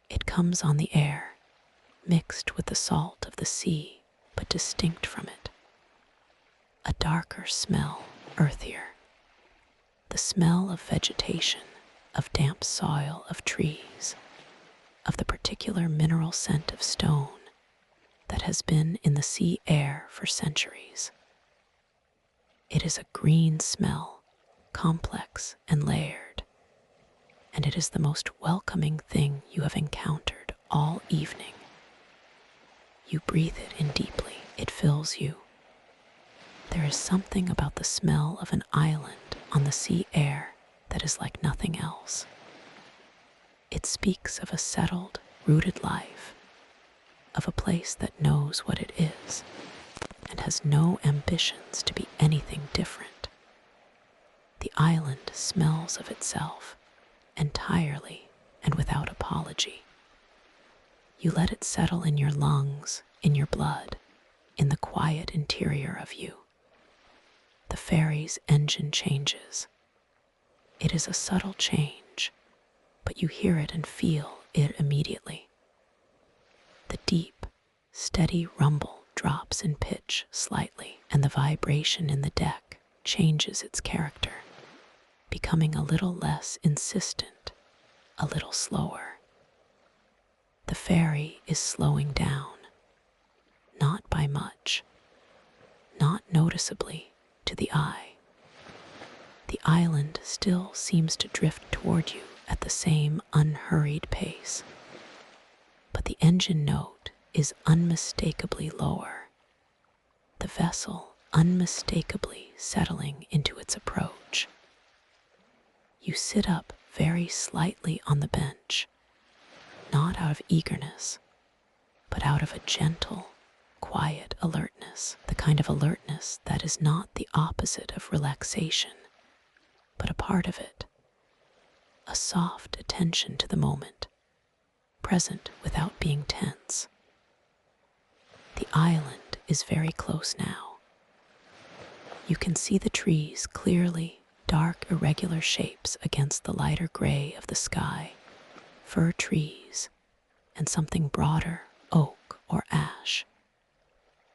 It comes on the air, mixed with the salt of the sea, but distinct from it. A darker smell, earthier. The smell of vegetation, of damp soil, of trees, of the particular mineral scent of stone that has been in the sea air for centuries. It is a green smell, complex and layered, and it is the most welcoming thing you have encountered all evening. You breathe it in deeply, it fills you. There is something about the smell of an island on the sea air that is like nothing else. It speaks of a settled, rooted life, of a place that knows what it is, and has no ambitions to be anything different. The island smells of itself, entirely and without apology. You let it settle in your lungs, in your blood, in the quiet interior of you. The ferry's engine changes. It is a subtle change, but you hear it and feel it immediately. The deep, steady rumble drops in pitch slightly, and the vibration in the deck changes its character, becoming a little less insistent, a little slower. The ferry is slowing down, not by much, not noticeably to the eye. The island still seems to drift toward you at the same unhurried pace, but the engine note is unmistakably lower, the vessel unmistakably settling into its approach. You sit up very slightly on the bench, not out of eagerness, but out of a gentle, quiet alertness, the kind of alertness that is not the opposite of relaxation, but a part of it, a soft attention to the moment, present without being tense. The island is very close now. You can see the trees clearly, dark, irregular shapes against the lighter gray of the sky, fir trees, and something broader, oak or ash.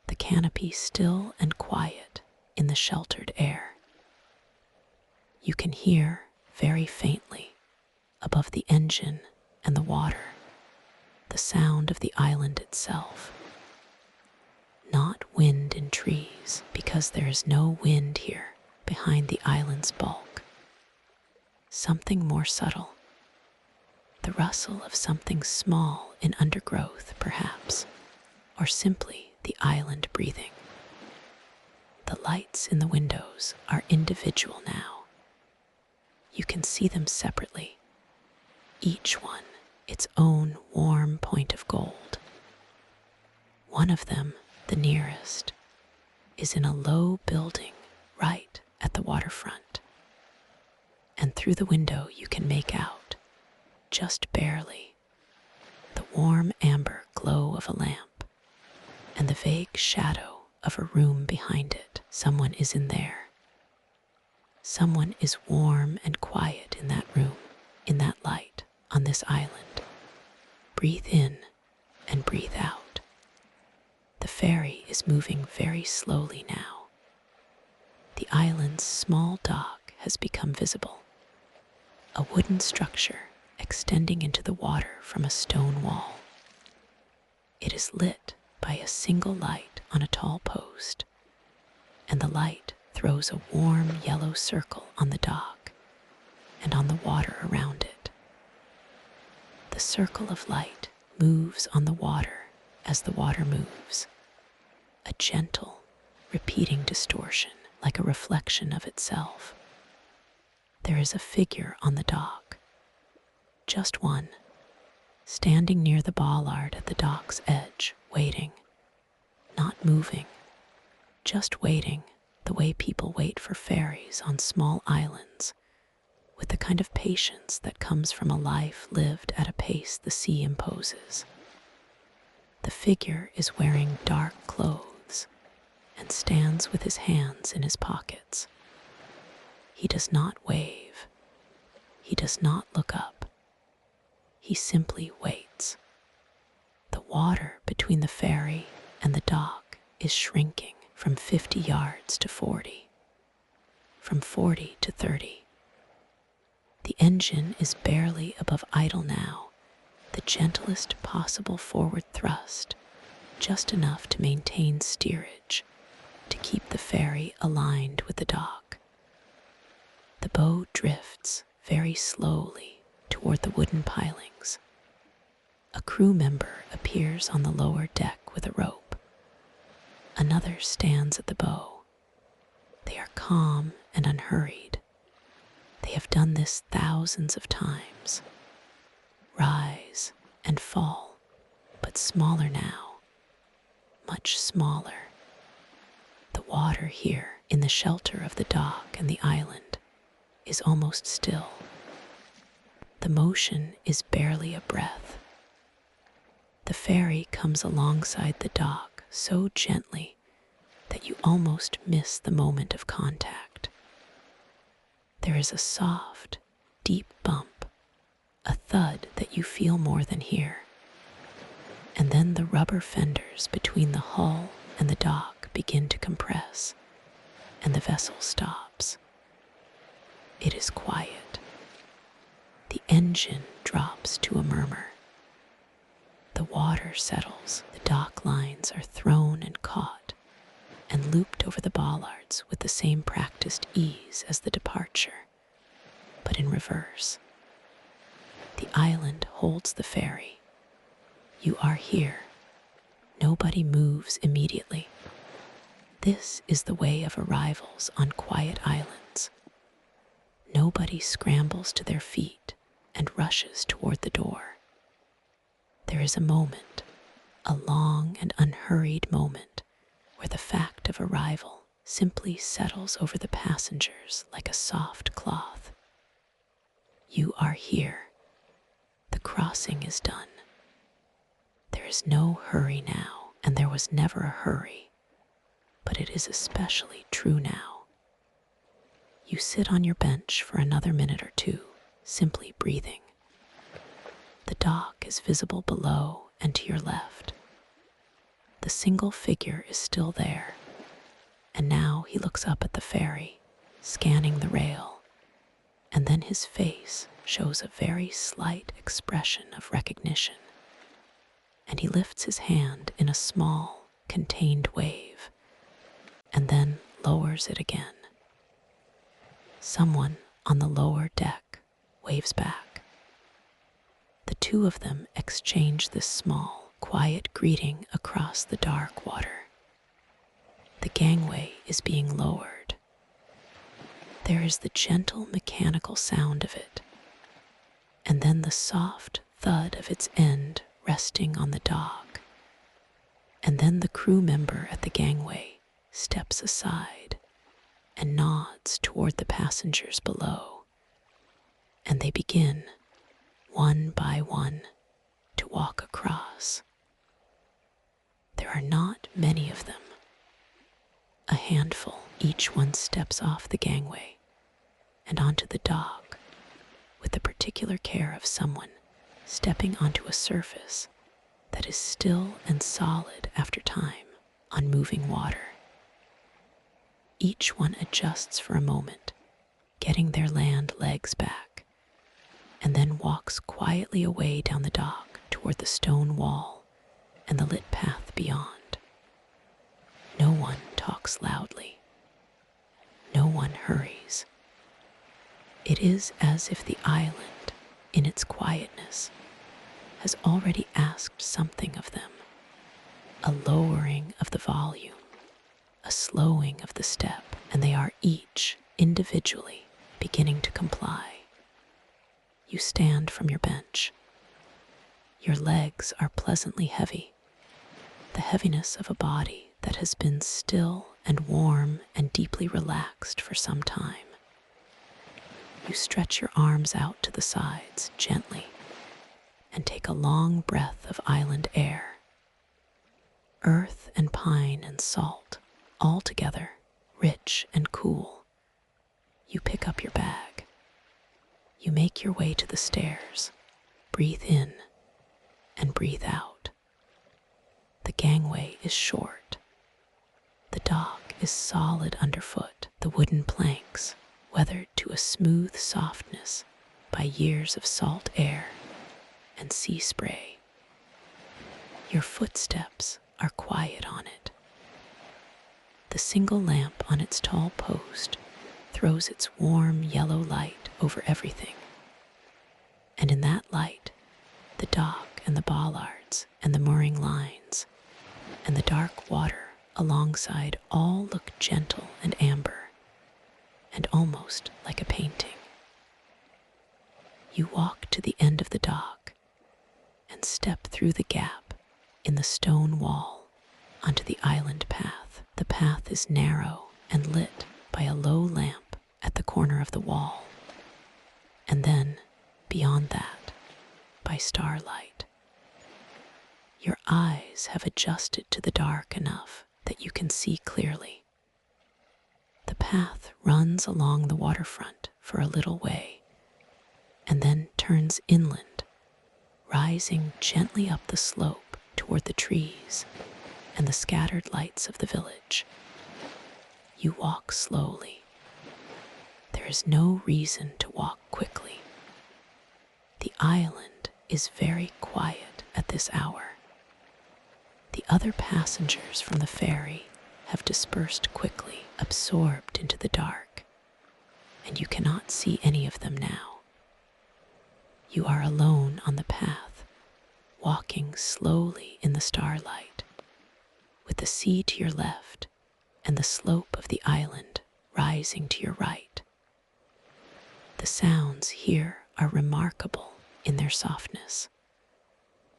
The canopy still and quiet in the sheltered air. You can hear, very faintly, above the engine and the water, the sound of the island itself. Not wind in trees, because there is no wind here behind the island's bulk. Something more subtle. The rustle of something small in undergrowth, perhaps, or simply the island breathing. The lights in the windows are individual now. You can see them separately, each one its own warm point of gold. One of them, the nearest, is in a low building right at the waterfront. And through the window you can make out, just barely, the warm amber glow of a lamp and the vague shadow of a room behind it. Someone is in there. Someone is warm and quiet in that room, in that light, on this island. Breathe in and breathe out. The ferry is moving very slowly now. The island's small dock has become visible, a wooden structure extending into the water from a stone wall. It is lit by a single light on a tall post, and the light throws a warm yellow circle on the dock and on the water around it. The circle of light moves on the water as the water moves, a gentle, repeating distortion like a reflection of itself. There is a figure on the dock, just one, standing near the bollard at the dock's edge, waiting, not moving, just waiting the way people wait for ferries on small islands, with the kind of patience that comes from a life lived at a pace the sea imposes. The figure is wearing dark clothes and stands with his hands in his pockets. He does not wave. He does not look up. He simply waits. The water between the ferry and the dock is shrinking from 50 yards to 40, from 40 to 30. The engine is barely above idle now, the gentlest possible forward thrust, just enough to maintain steerage, to keep the ferry aligned with the dock. The bow drifts very slowly toward the wooden pilings. A crew member appears on the lower deck with a rope. Another stands at the bow. They are calm and unhurried. They have done this thousands of times. Rise and fall, but smaller now, much smaller. The water here, in the shelter of the dock and the island, is almost still. The motion is barely a breath. The ferry comes alongside the dock so gently that you almost miss the moment of contact. There is a soft, deep bump, a thud that you feel more than hear. And then the rubber fenders between the hull and the dock begin to compress, and the vessel stops. It is quiet. The engine drops to a murmur. The water settles, the dock lines are thrown and caught, and looped over the bollards with the same practiced ease as the departure, but in reverse. The island holds the ferry. You are here. Nobody moves immediately. This is the way of arrivals on quiet islands. Nobody scrambles to their feet and rushes toward the door. There is a moment, a long and unhurried moment, where the fact of arrival simply settles over the passengers like a soft cloth. You are here. The crossing is done. There is no hurry now, and there was never a hurry, but it is especially true now. You sit on your bench for another minute or two, simply breathing. The dock is visible below and to your left. The single figure is still there, and now he looks up at the ferry, scanning the rail, and then his face shows a very slight expression of recognition, and he lifts his hand in a small, contained wave, and then lowers it again. Someone on the lower deck waves back. The two of them exchange this small, quiet greeting across the dark water. The gangway is being lowered. There is the gentle mechanical sound of it, and then the soft thud of its end resting on the dock, and then the crew member at the gangway steps aside, and nods toward the passengers below, and they begin, one by one, to walk across. There are not many of them. A handful. Each one steps off the gangway and onto the dock with the particular care of someone stepping onto a surface that is still and solid after time on moving water. Each one adjusts for a moment, getting their land legs back, and then walks quietly away down the dock toward the stone wall and the lit path beyond. No one talks loudly. No one hurries. It is as if the island, in its quietness, has already asked something of them. A lowering of the volume, a slowing of the step, and they are each individually beginning to comply. You stand from your bench. Your legs are pleasantly heavy, the heaviness of a body that has been still and warm and deeply relaxed for some time. You stretch your arms out to the sides gently and take a long breath of island air. Earth and pine and salt, all together, rich and cool. You pick up your bag. You make your way to the stairs. Breathe in and breathe out. The gangway is short. The dock is solid underfoot, the wooden planks weathered to a smooth softness by years of salt air and sea spray. Your footsteps are quiet on it. The single lamp on its tall post throws its warm yellow light over everything. And in that light, the dock and the bollards and the mooring lines and the dark water alongside all look gentle and amber and almost like a painting. You walk to the end of the dock and step through the gap in the stone wall onto the island path. The path is narrow and lit by a low lamp at the corner of the wall, and then, beyond that, by starlight. Your eyes have adjusted to the dark enough that you can see clearly. The path runs along the waterfront for a little way, and then turns inland, rising gently up the slope toward the trees and the scattered lights of the village. You walk slowly. There is no reason to walk quickly. The island is very quiet at this hour. The other passengers from the ferry have dispersed quickly, absorbed into the dark, and you cannot see any of them now. You are alone on the path, walking slowly in the starlight, with the sea to your left and the slope of the island rising to your right. The sounds here are remarkable in their softness.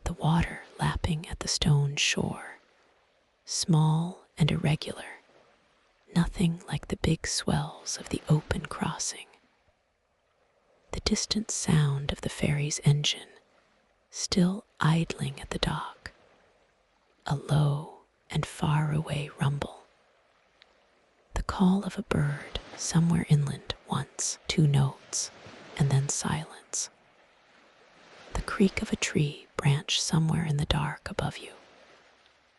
The water lapping at the stone shore, small and irregular, nothing like the big swells of the open crossing. The distant sound of the ferry's engine, still idling at the dock, a low and far-away rumble. The call of a bird somewhere inland once, 2 notes, and then silence. The creak of a tree branch somewhere in the dark above you.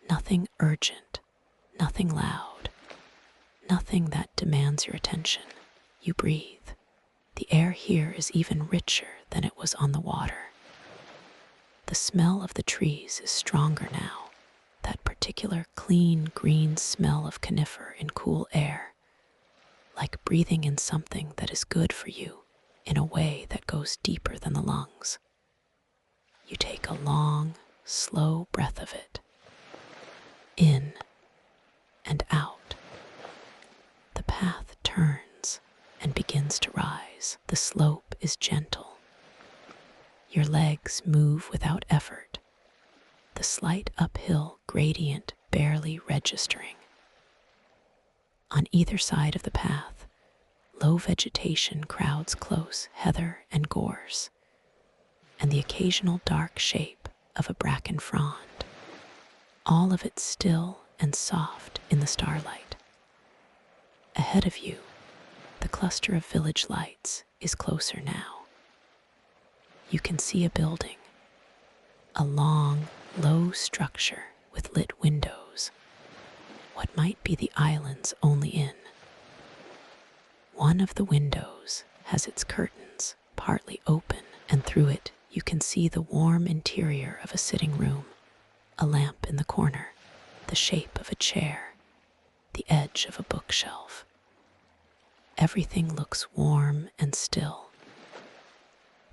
Nothing urgent, nothing loud, nothing that demands your attention. You breathe. The air here is even richer than it was on the water. The smell of the trees is stronger now, that particular clean green smell of conifer in cool air, like breathing in something that is good for you in a way that goes deeper than the lungs. You take a long, slow breath of it, in and out. The path turns and begins to rise. The slope is gentle. Your legs move without effort, the slight uphill gradient barely registering. On either side of the path, low vegetation crowds close heather and gorse, and the occasional dark shape of a bracken frond, all of it still and soft in the starlight. Ahead of you, the cluster of village lights is closer now. You can see a building, a long, low structure with lit windows, what might be the island's only inn. One of the windows has its curtains partly open, and through it you can see the warm interior of a sitting room, a lamp in the corner, the shape of a chair, the edge of a bookshelf. Everything looks warm and still.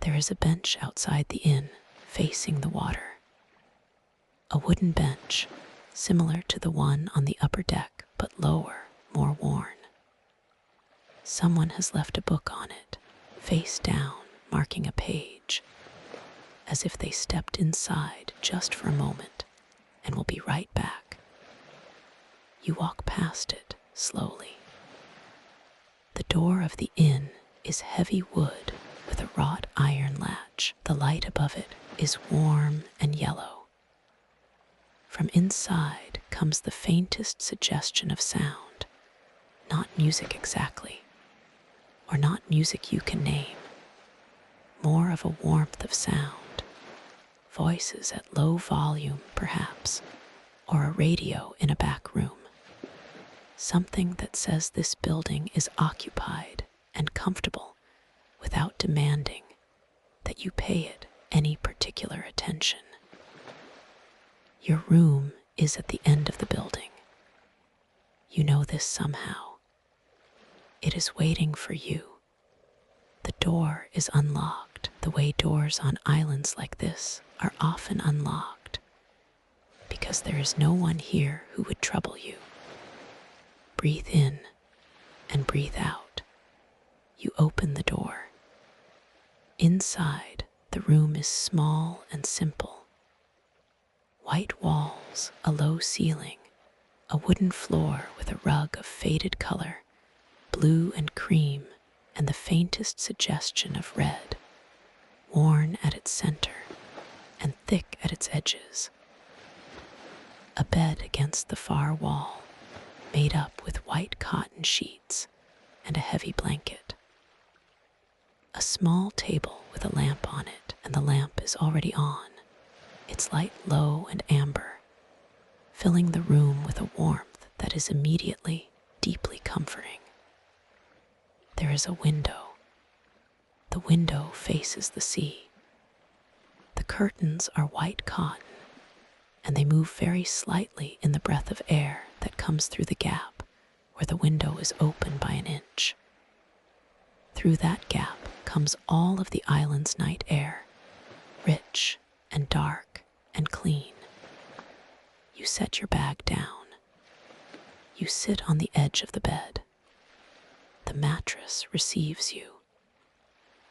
There is a bench outside the inn, facing the water. A wooden bench, similar to the one on the upper deck, but lower, more worn. Someone has left a book on it, face down, marking a page, as if they stepped inside just for a moment and will be right back. You walk past it slowly. The door of the inn is heavy wood with a wrought iron latch. The light above it is warm and yellow. From inside comes the faintest suggestion of sound, not music exactly, or not music you can name, more of a warmth of sound, voices at low volume perhaps, or a radio in a back room. Something that says this building is occupied and comfortable without demanding that you pay it any particular attention. Your room is at the end of the building. You know this somehow. It is waiting for you. The door is unlocked, the way doors on islands like this are often unlocked, because there is no one here who would trouble you. Breathe in and breathe out. You open the door. Inside, the room is small and simple. White walls, a low ceiling, a wooden floor with a rug of faded color, blue and cream, and the faintest suggestion of red, worn at its center and thick at its edges. A bed against the far wall, made up with white cotton sheets and a heavy blanket. A small table with a lamp on it, and the lamp is already on, its light low and amber, filling the room with a warmth that is immediately deeply comforting. There is a window. The window faces the sea. The curtains are white cotton, and they move very slightly in the breath of air that comes through the gap where the window is open by an inch. Through that gap comes all of the island's night air, rich and dark and clean. You set your bag down. You sit on the edge of the bed. The mattress receives you.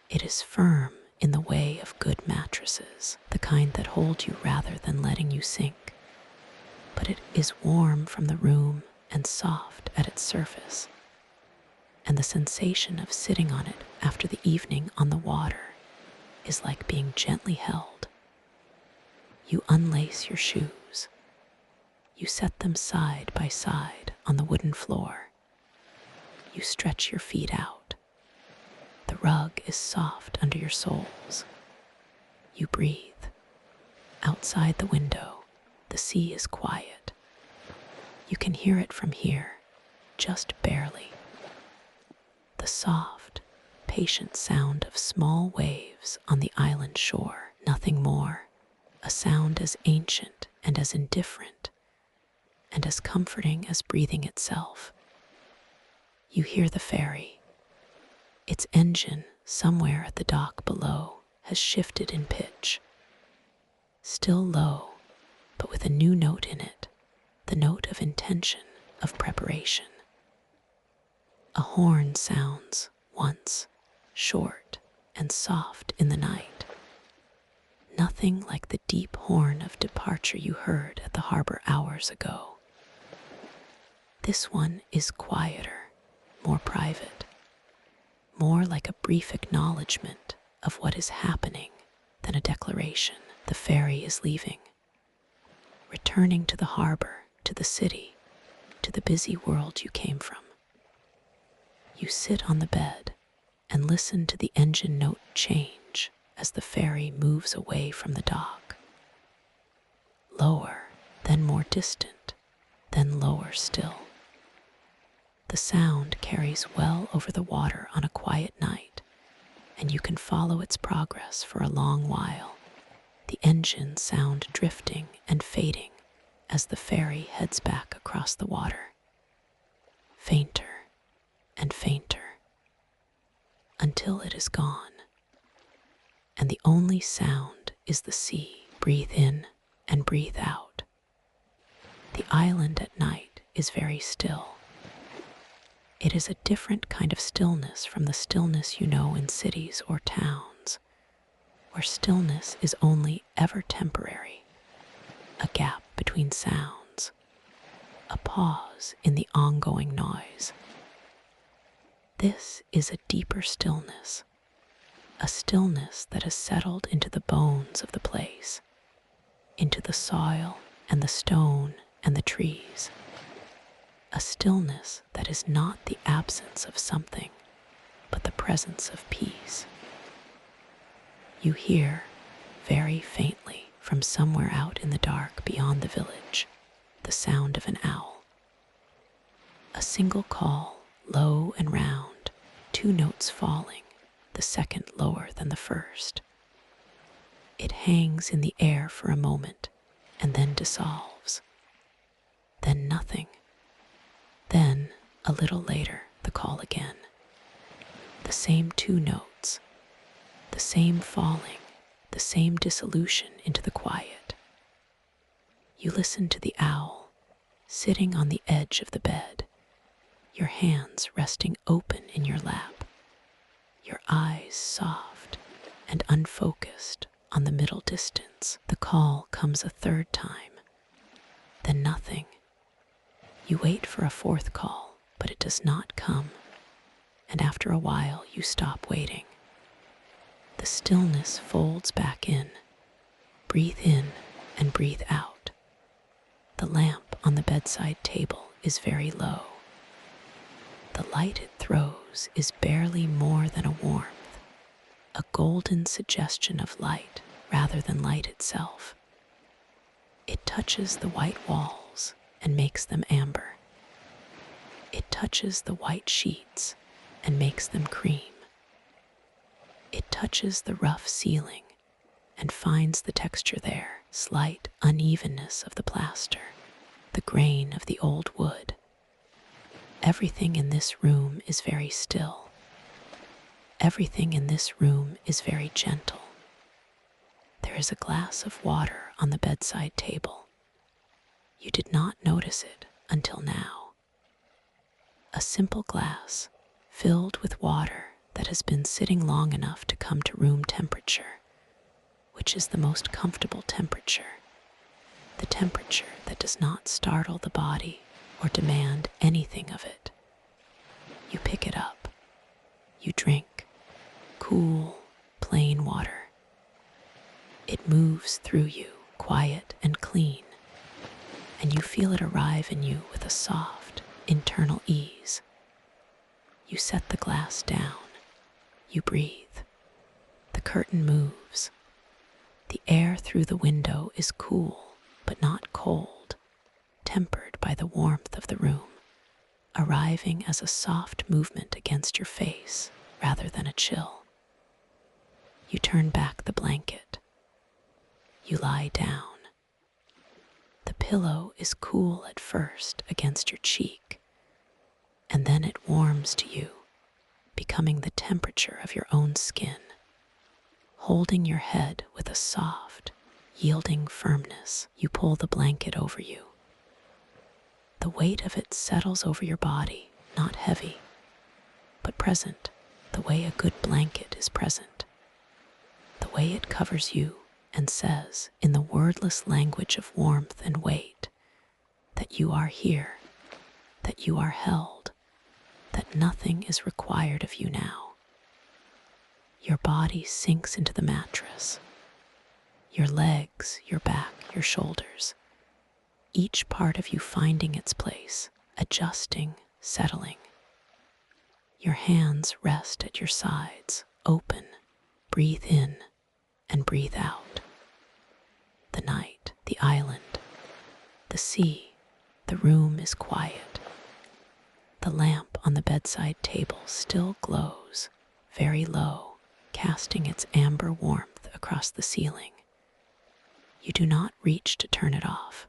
It is firm in the way of good mattresses, the kind that hold you rather than letting you sink. But it is warm from the room and soft at its surface. And the sensation of sitting on it after the evening on the water is like being gently held. You unlace your shoes. You set them side by side on the wooden floor. You stretch your feet out. The rug is soft under your soles. You breathe. Outside the window, the sea is quiet. You can hear it from here, just barely. The soft, patient sound of small waves on the island shore, nothing more. A sound as ancient and as indifferent, and as comforting as breathing itself. You hear the ferry. Its engine, somewhere at the dock below, has shifted in pitch. Still low, but with a new note in it, the note of intention, of preparation. A horn sounds once, short and soft in the night. Nothing like the deep horn of departure you heard at the harbor hours ago. This one is quieter, more private, more like a brief acknowledgement of what is happening than a declaration. The ferry is leaving, returning to the harbor, to the city, to the busy world you came from. You sit on the bed and listen to the engine note change as the ferry moves away from the dock. Lower, then more distant, then lower still. The sound carries well over the water on a quiet night, and you can follow its progress for a long while, the engine sound drifting and fading as the ferry heads back across the water. Fainter and fainter, until it is gone, and the only sound is the sea. Breathe in and breathe out. The island at night is very still. It is a different kind of stillness from the stillness you know in cities or towns, where stillness is only ever temporary, a gap between sounds, a pause in the ongoing noise. This is a deeper stillness, a stillness that has settled into the bones of the place, into the soil and the stone and the trees. A stillness that is not the absence of something, but the presence of peace. You hear, very faintly from somewhere out in the dark beyond the village, the sound of an owl. A single call, low and round, 2 notes falling, the second lower than the first. It hangs in the air for a moment and then dissolves. Then nothing. Then, a little later, the call again. The same 2 notes, the same falling, the same dissolution into the quiet. You listen to the owl, sitting on the edge of the bed, your hands resting open in your lap, your eyes soft and unfocused on the middle distance. The call comes a 3rd time, then nothing. You wait for a 4th call, but it does not come, and after a while you stop waiting. The stillness folds back in. Breathe in and breathe out. The lamp on the bedside table is very low. The light it throws is barely more than a warmth, a golden suggestion of light rather than light itself. It touches the white walls and makes them amber. It touches the white sheets and makes them cream. It touches the rough ceiling and finds the texture there, slight unevenness of the plaster, the grain of the old wood. Everything in this room is very still. Everything in this room is very gentle. There is a glass of water on the bedside table. You did not notice it until now. A simple glass filled with water that has been sitting long enough to come to room temperature, which is the most comfortable temperature, the temperature that does not startle the body or demand anything of it. You pick it up. You drink cool, plain water. It moves through you, quiet and clean, and you feel it arrive in you with a soft, internal ease. You set the glass down. You breathe. The curtain moves. The air through the window is cool, but not cold, tempered by the warmth of the room, arriving as a soft movement against your face rather than a chill. You turn back the blanket. You lie down. The pillow is cool at first against your cheek, and then it warms to you, becoming the temperature of your own skin, holding your head with a soft, yielding firmness. You pull the blanket over you. The weight of it settles over your body, not heavy, but present, the way a good blanket is present, the way it covers you and says, in the wordless language of warmth and weight, that you are here, that you are held, that nothing is required of you now. Your body sinks into the mattress, your legs, your back, your shoulders, each part of you finding its place, adjusting, settling. Your hands rest at your sides, open, breathe in and breathe out. The night, the island, the sea, the room is quiet. The lamp on the bedside table still glows, very low, casting its amber warmth across the ceiling. You do not reach to turn it off.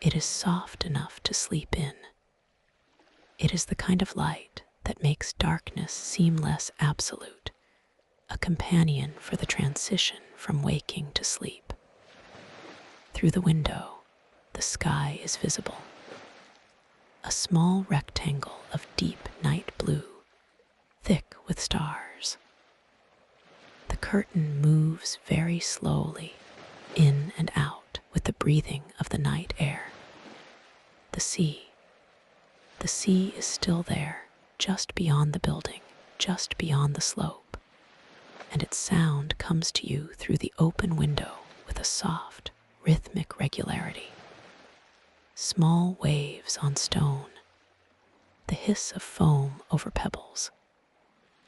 It is soft enough to sleep in. It is the kind of light that makes darkness seem less absolute, a companion for the transition from waking to sleep. Through the window, the sky is visible. A small rectangle of deep night blue, thick with stars. The curtain moves very slowly, in and out with the breathing of the night air. The sea is still there, just beyond the building, just beyond the slope, and its sound comes to you through the open window with a soft, rhythmic regularity. Small waves on stone, the hiss of foam over pebbles,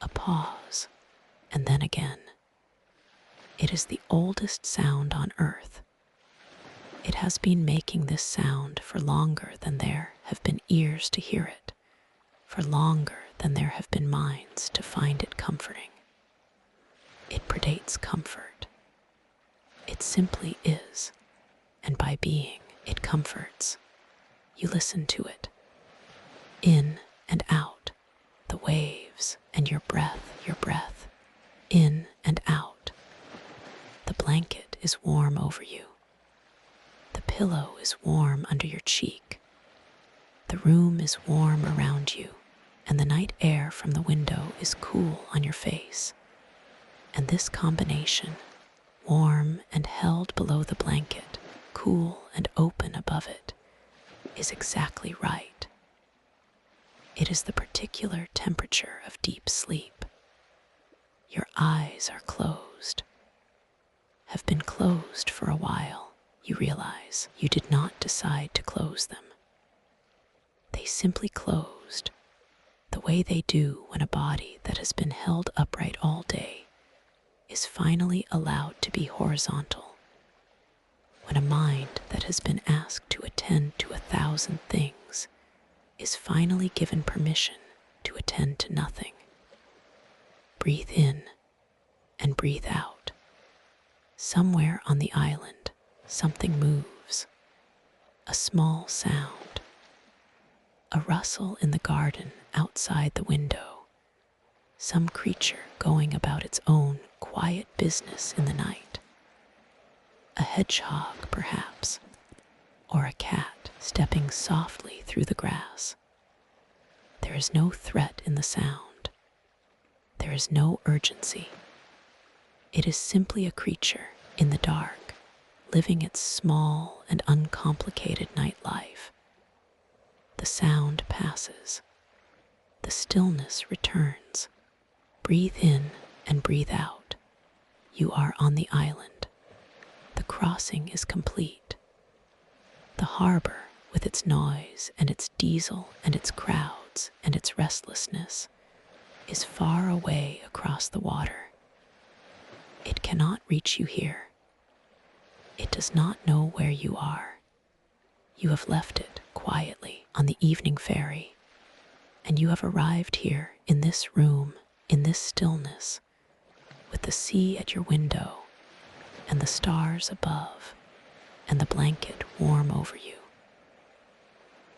a pause, and then again. It is the oldest sound on earth. It has been making this sound for longer than there have been ears to hear it, for longer than there have been minds to find it comforting. It predates comfort. It simply is, and by being, it comforts. You listen to it, in and out, the waves and your breath, in and out. The blanket is warm over you. The pillow is warm under your cheek. The room is warm around you, and the night air from the window is cool on your face. And this combination, warm and held below the blanket, cool and open above it, is exactly right. It is the particular temperature of deep sleep. Your eyes are closed, have been closed for a while. You realize you did not decide to close them. They simply closed, the way they do when a body that has been held upright all day is finally allowed to be horizontal. When a mind that has been asked to attend to 1,000 things is finally given permission to attend to nothing. Breathe in and breathe out. Somewhere on the island, something moves. A small sound. A rustle in the garden outside the window. Some creature going about its own quiet business in the night. A hedgehog, perhaps, or a cat stepping softly through the grass. There is no threat in the sound. There is no urgency. It is simply a creature in the dark, living its small and uncomplicated night life. The sound passes. The stillness returns. Breathe in and breathe out. You are on the island. The crossing is complete. The harbor, with its noise and its diesel and its crowds and its restlessness, is far away across the water. It cannot reach you here. It does not know where you are. You have left it quietly on the evening ferry, and you have arrived here in this room, in this stillness, with the sea at your window and the stars above and the blanket warm over you.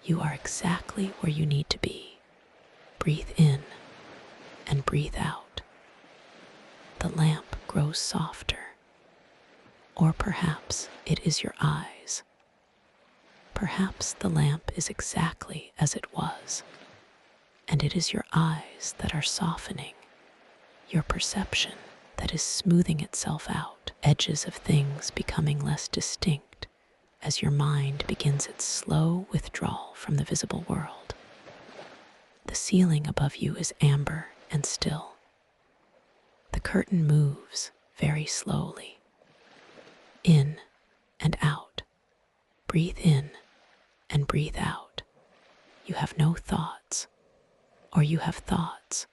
You are exactly where you need to be. Breathe in and breathe out. The lamp grows softer, or perhaps it is your eyes. Perhaps the lamp is exactly as it was, and it is your eyes that are softening, your perception that is smoothing itself out, edges of things becoming less distinct as your mind begins its slow withdrawal from the visible world. The ceiling above you is amber and still. The curtain moves very slowly. In and out. Breathe in and breathe out. You have no thoughts, or you have thoughts,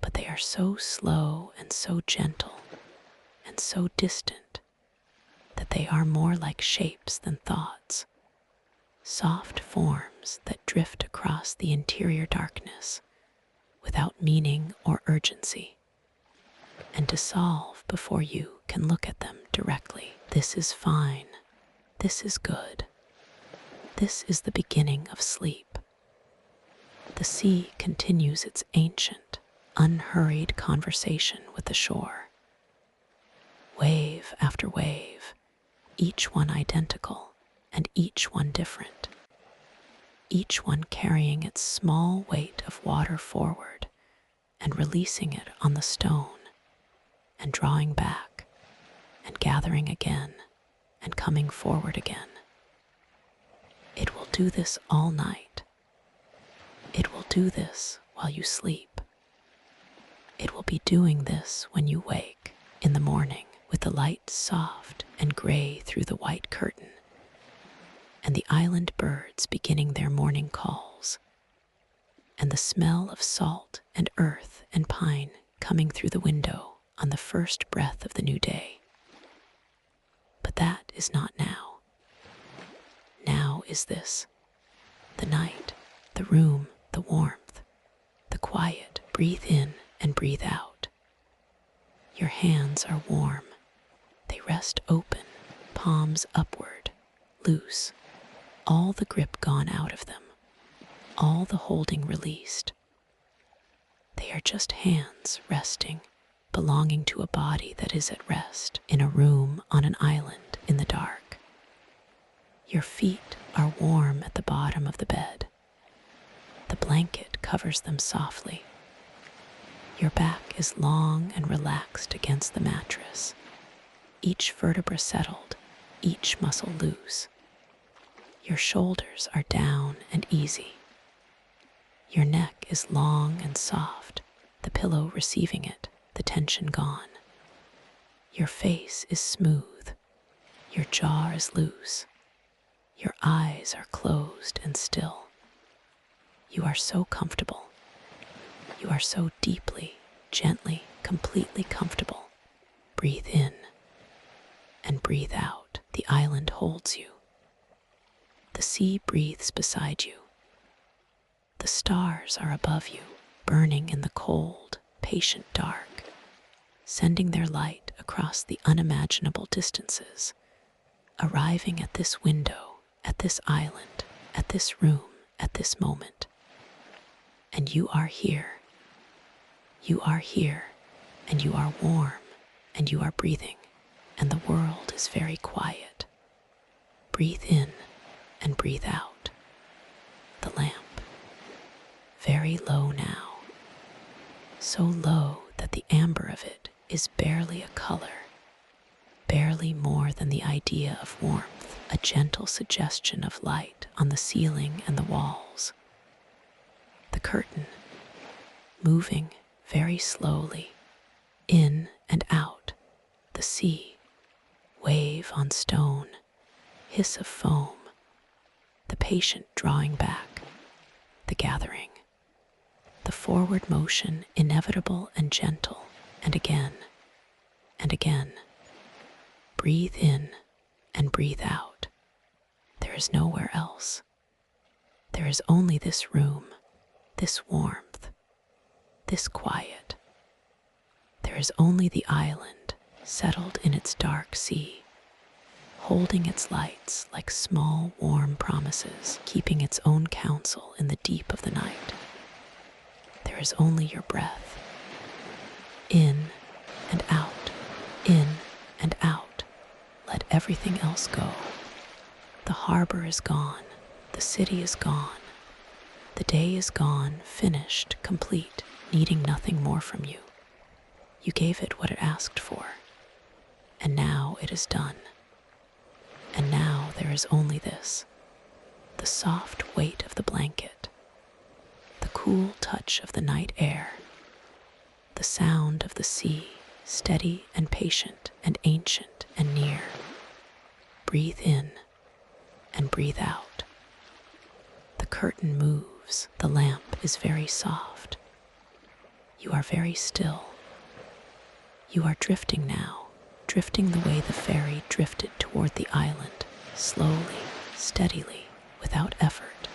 but they are so slow and so gentle and so distant that they are more like shapes than thoughts, soft forms that drift across the interior darkness without meaning or urgency, and dissolve before you can look at them directly. This is fine. This is good. This is the beginning of sleep. The sea continues its ancient, unhurried conversation with the shore. Wave after wave, each one identical and each one different. Each one carrying its small weight of water forward and releasing it on the stone and drawing back and gathering again and coming forward again. It will do this all night. It will do this while you sleep. It will be doing this when you wake in the morning with the light soft and gray through the white curtain and the island birds beginning their morning calls and the smell of salt and earth and pine coming through the window on the first breath of the new day. But that is not now. Now is this, the night, the room, the warmth, the quiet. Breathe in and breathe out. Your hands are warm. They rest open, palms upward, loose, all the grip gone out of them, all the holding released. They are just hands resting, belonging to a body that is at rest in a room on an island in the dark. Your feet are warm at the bottom of the bed. The blanket covers them softly. Your back is long and relaxed against the mattress, each vertebra settled, each muscle loose. Your shoulders are down and easy. Your neck is long and soft, the pillow receiving it, the tension gone. Your face is smooth. Your jaw is loose. Your eyes are closed and still. You are so comfortable. You are so deeply, gently, completely comfortable. Breathe in and breathe out. The island holds you. The sea breathes beside you. The stars are above you, burning in the cold, patient dark, sending their light across the unimaginable distances, arriving at this window, at this island, at this room, at this moment. And you are here. You are here, and you are warm, and you are breathing, and the world is very quiet. Breathe in and breathe out. The lamp. Very low now. So low that the amber of it is barely a color, barely more than the idea of warmth, a gentle suggestion of light on the ceiling and the walls. The curtain, moving very slowly, in and out, the sea, wave on stone, hiss of foam, the patient drawing back, the gathering, the forward motion inevitable and gentle, and again, and again. Breathe in and breathe out. There is nowhere else. There is only this room, this warmth, this quiet. There is only the island, settled in its dark sea, holding its lights like small, warm promises, keeping its own counsel in the deep of the night. There is only your breath, in and out, in and out. Let everything else go. The harbor is gone, the city is gone, the day is gone, finished, complete, needing nothing more from you. You gave it what it asked for, and now it is done. And now there there is only this: the soft weight of the blanket, the cool touch of the night air, the sound of the sea, steady and patient and ancient and near. Breathe in and breathe out. The curtain moves, the lamp is very soft. You are very still. You are drifting now, drifting the way the ferry drifted toward the island, slowly, steadily, without effort,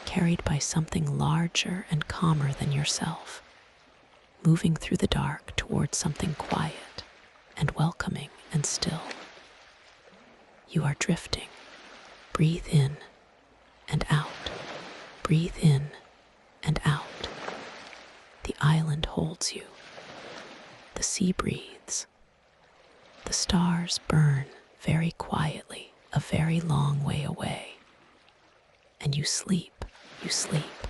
carried by something larger and calmer than yourself, moving through the dark toward something quiet and welcoming and still. You are drifting. Breathe in and out. Breathe in and out. The island holds you. The sea breathes. The stars burn very quietly, a very long way away. And you sleep, you sleep.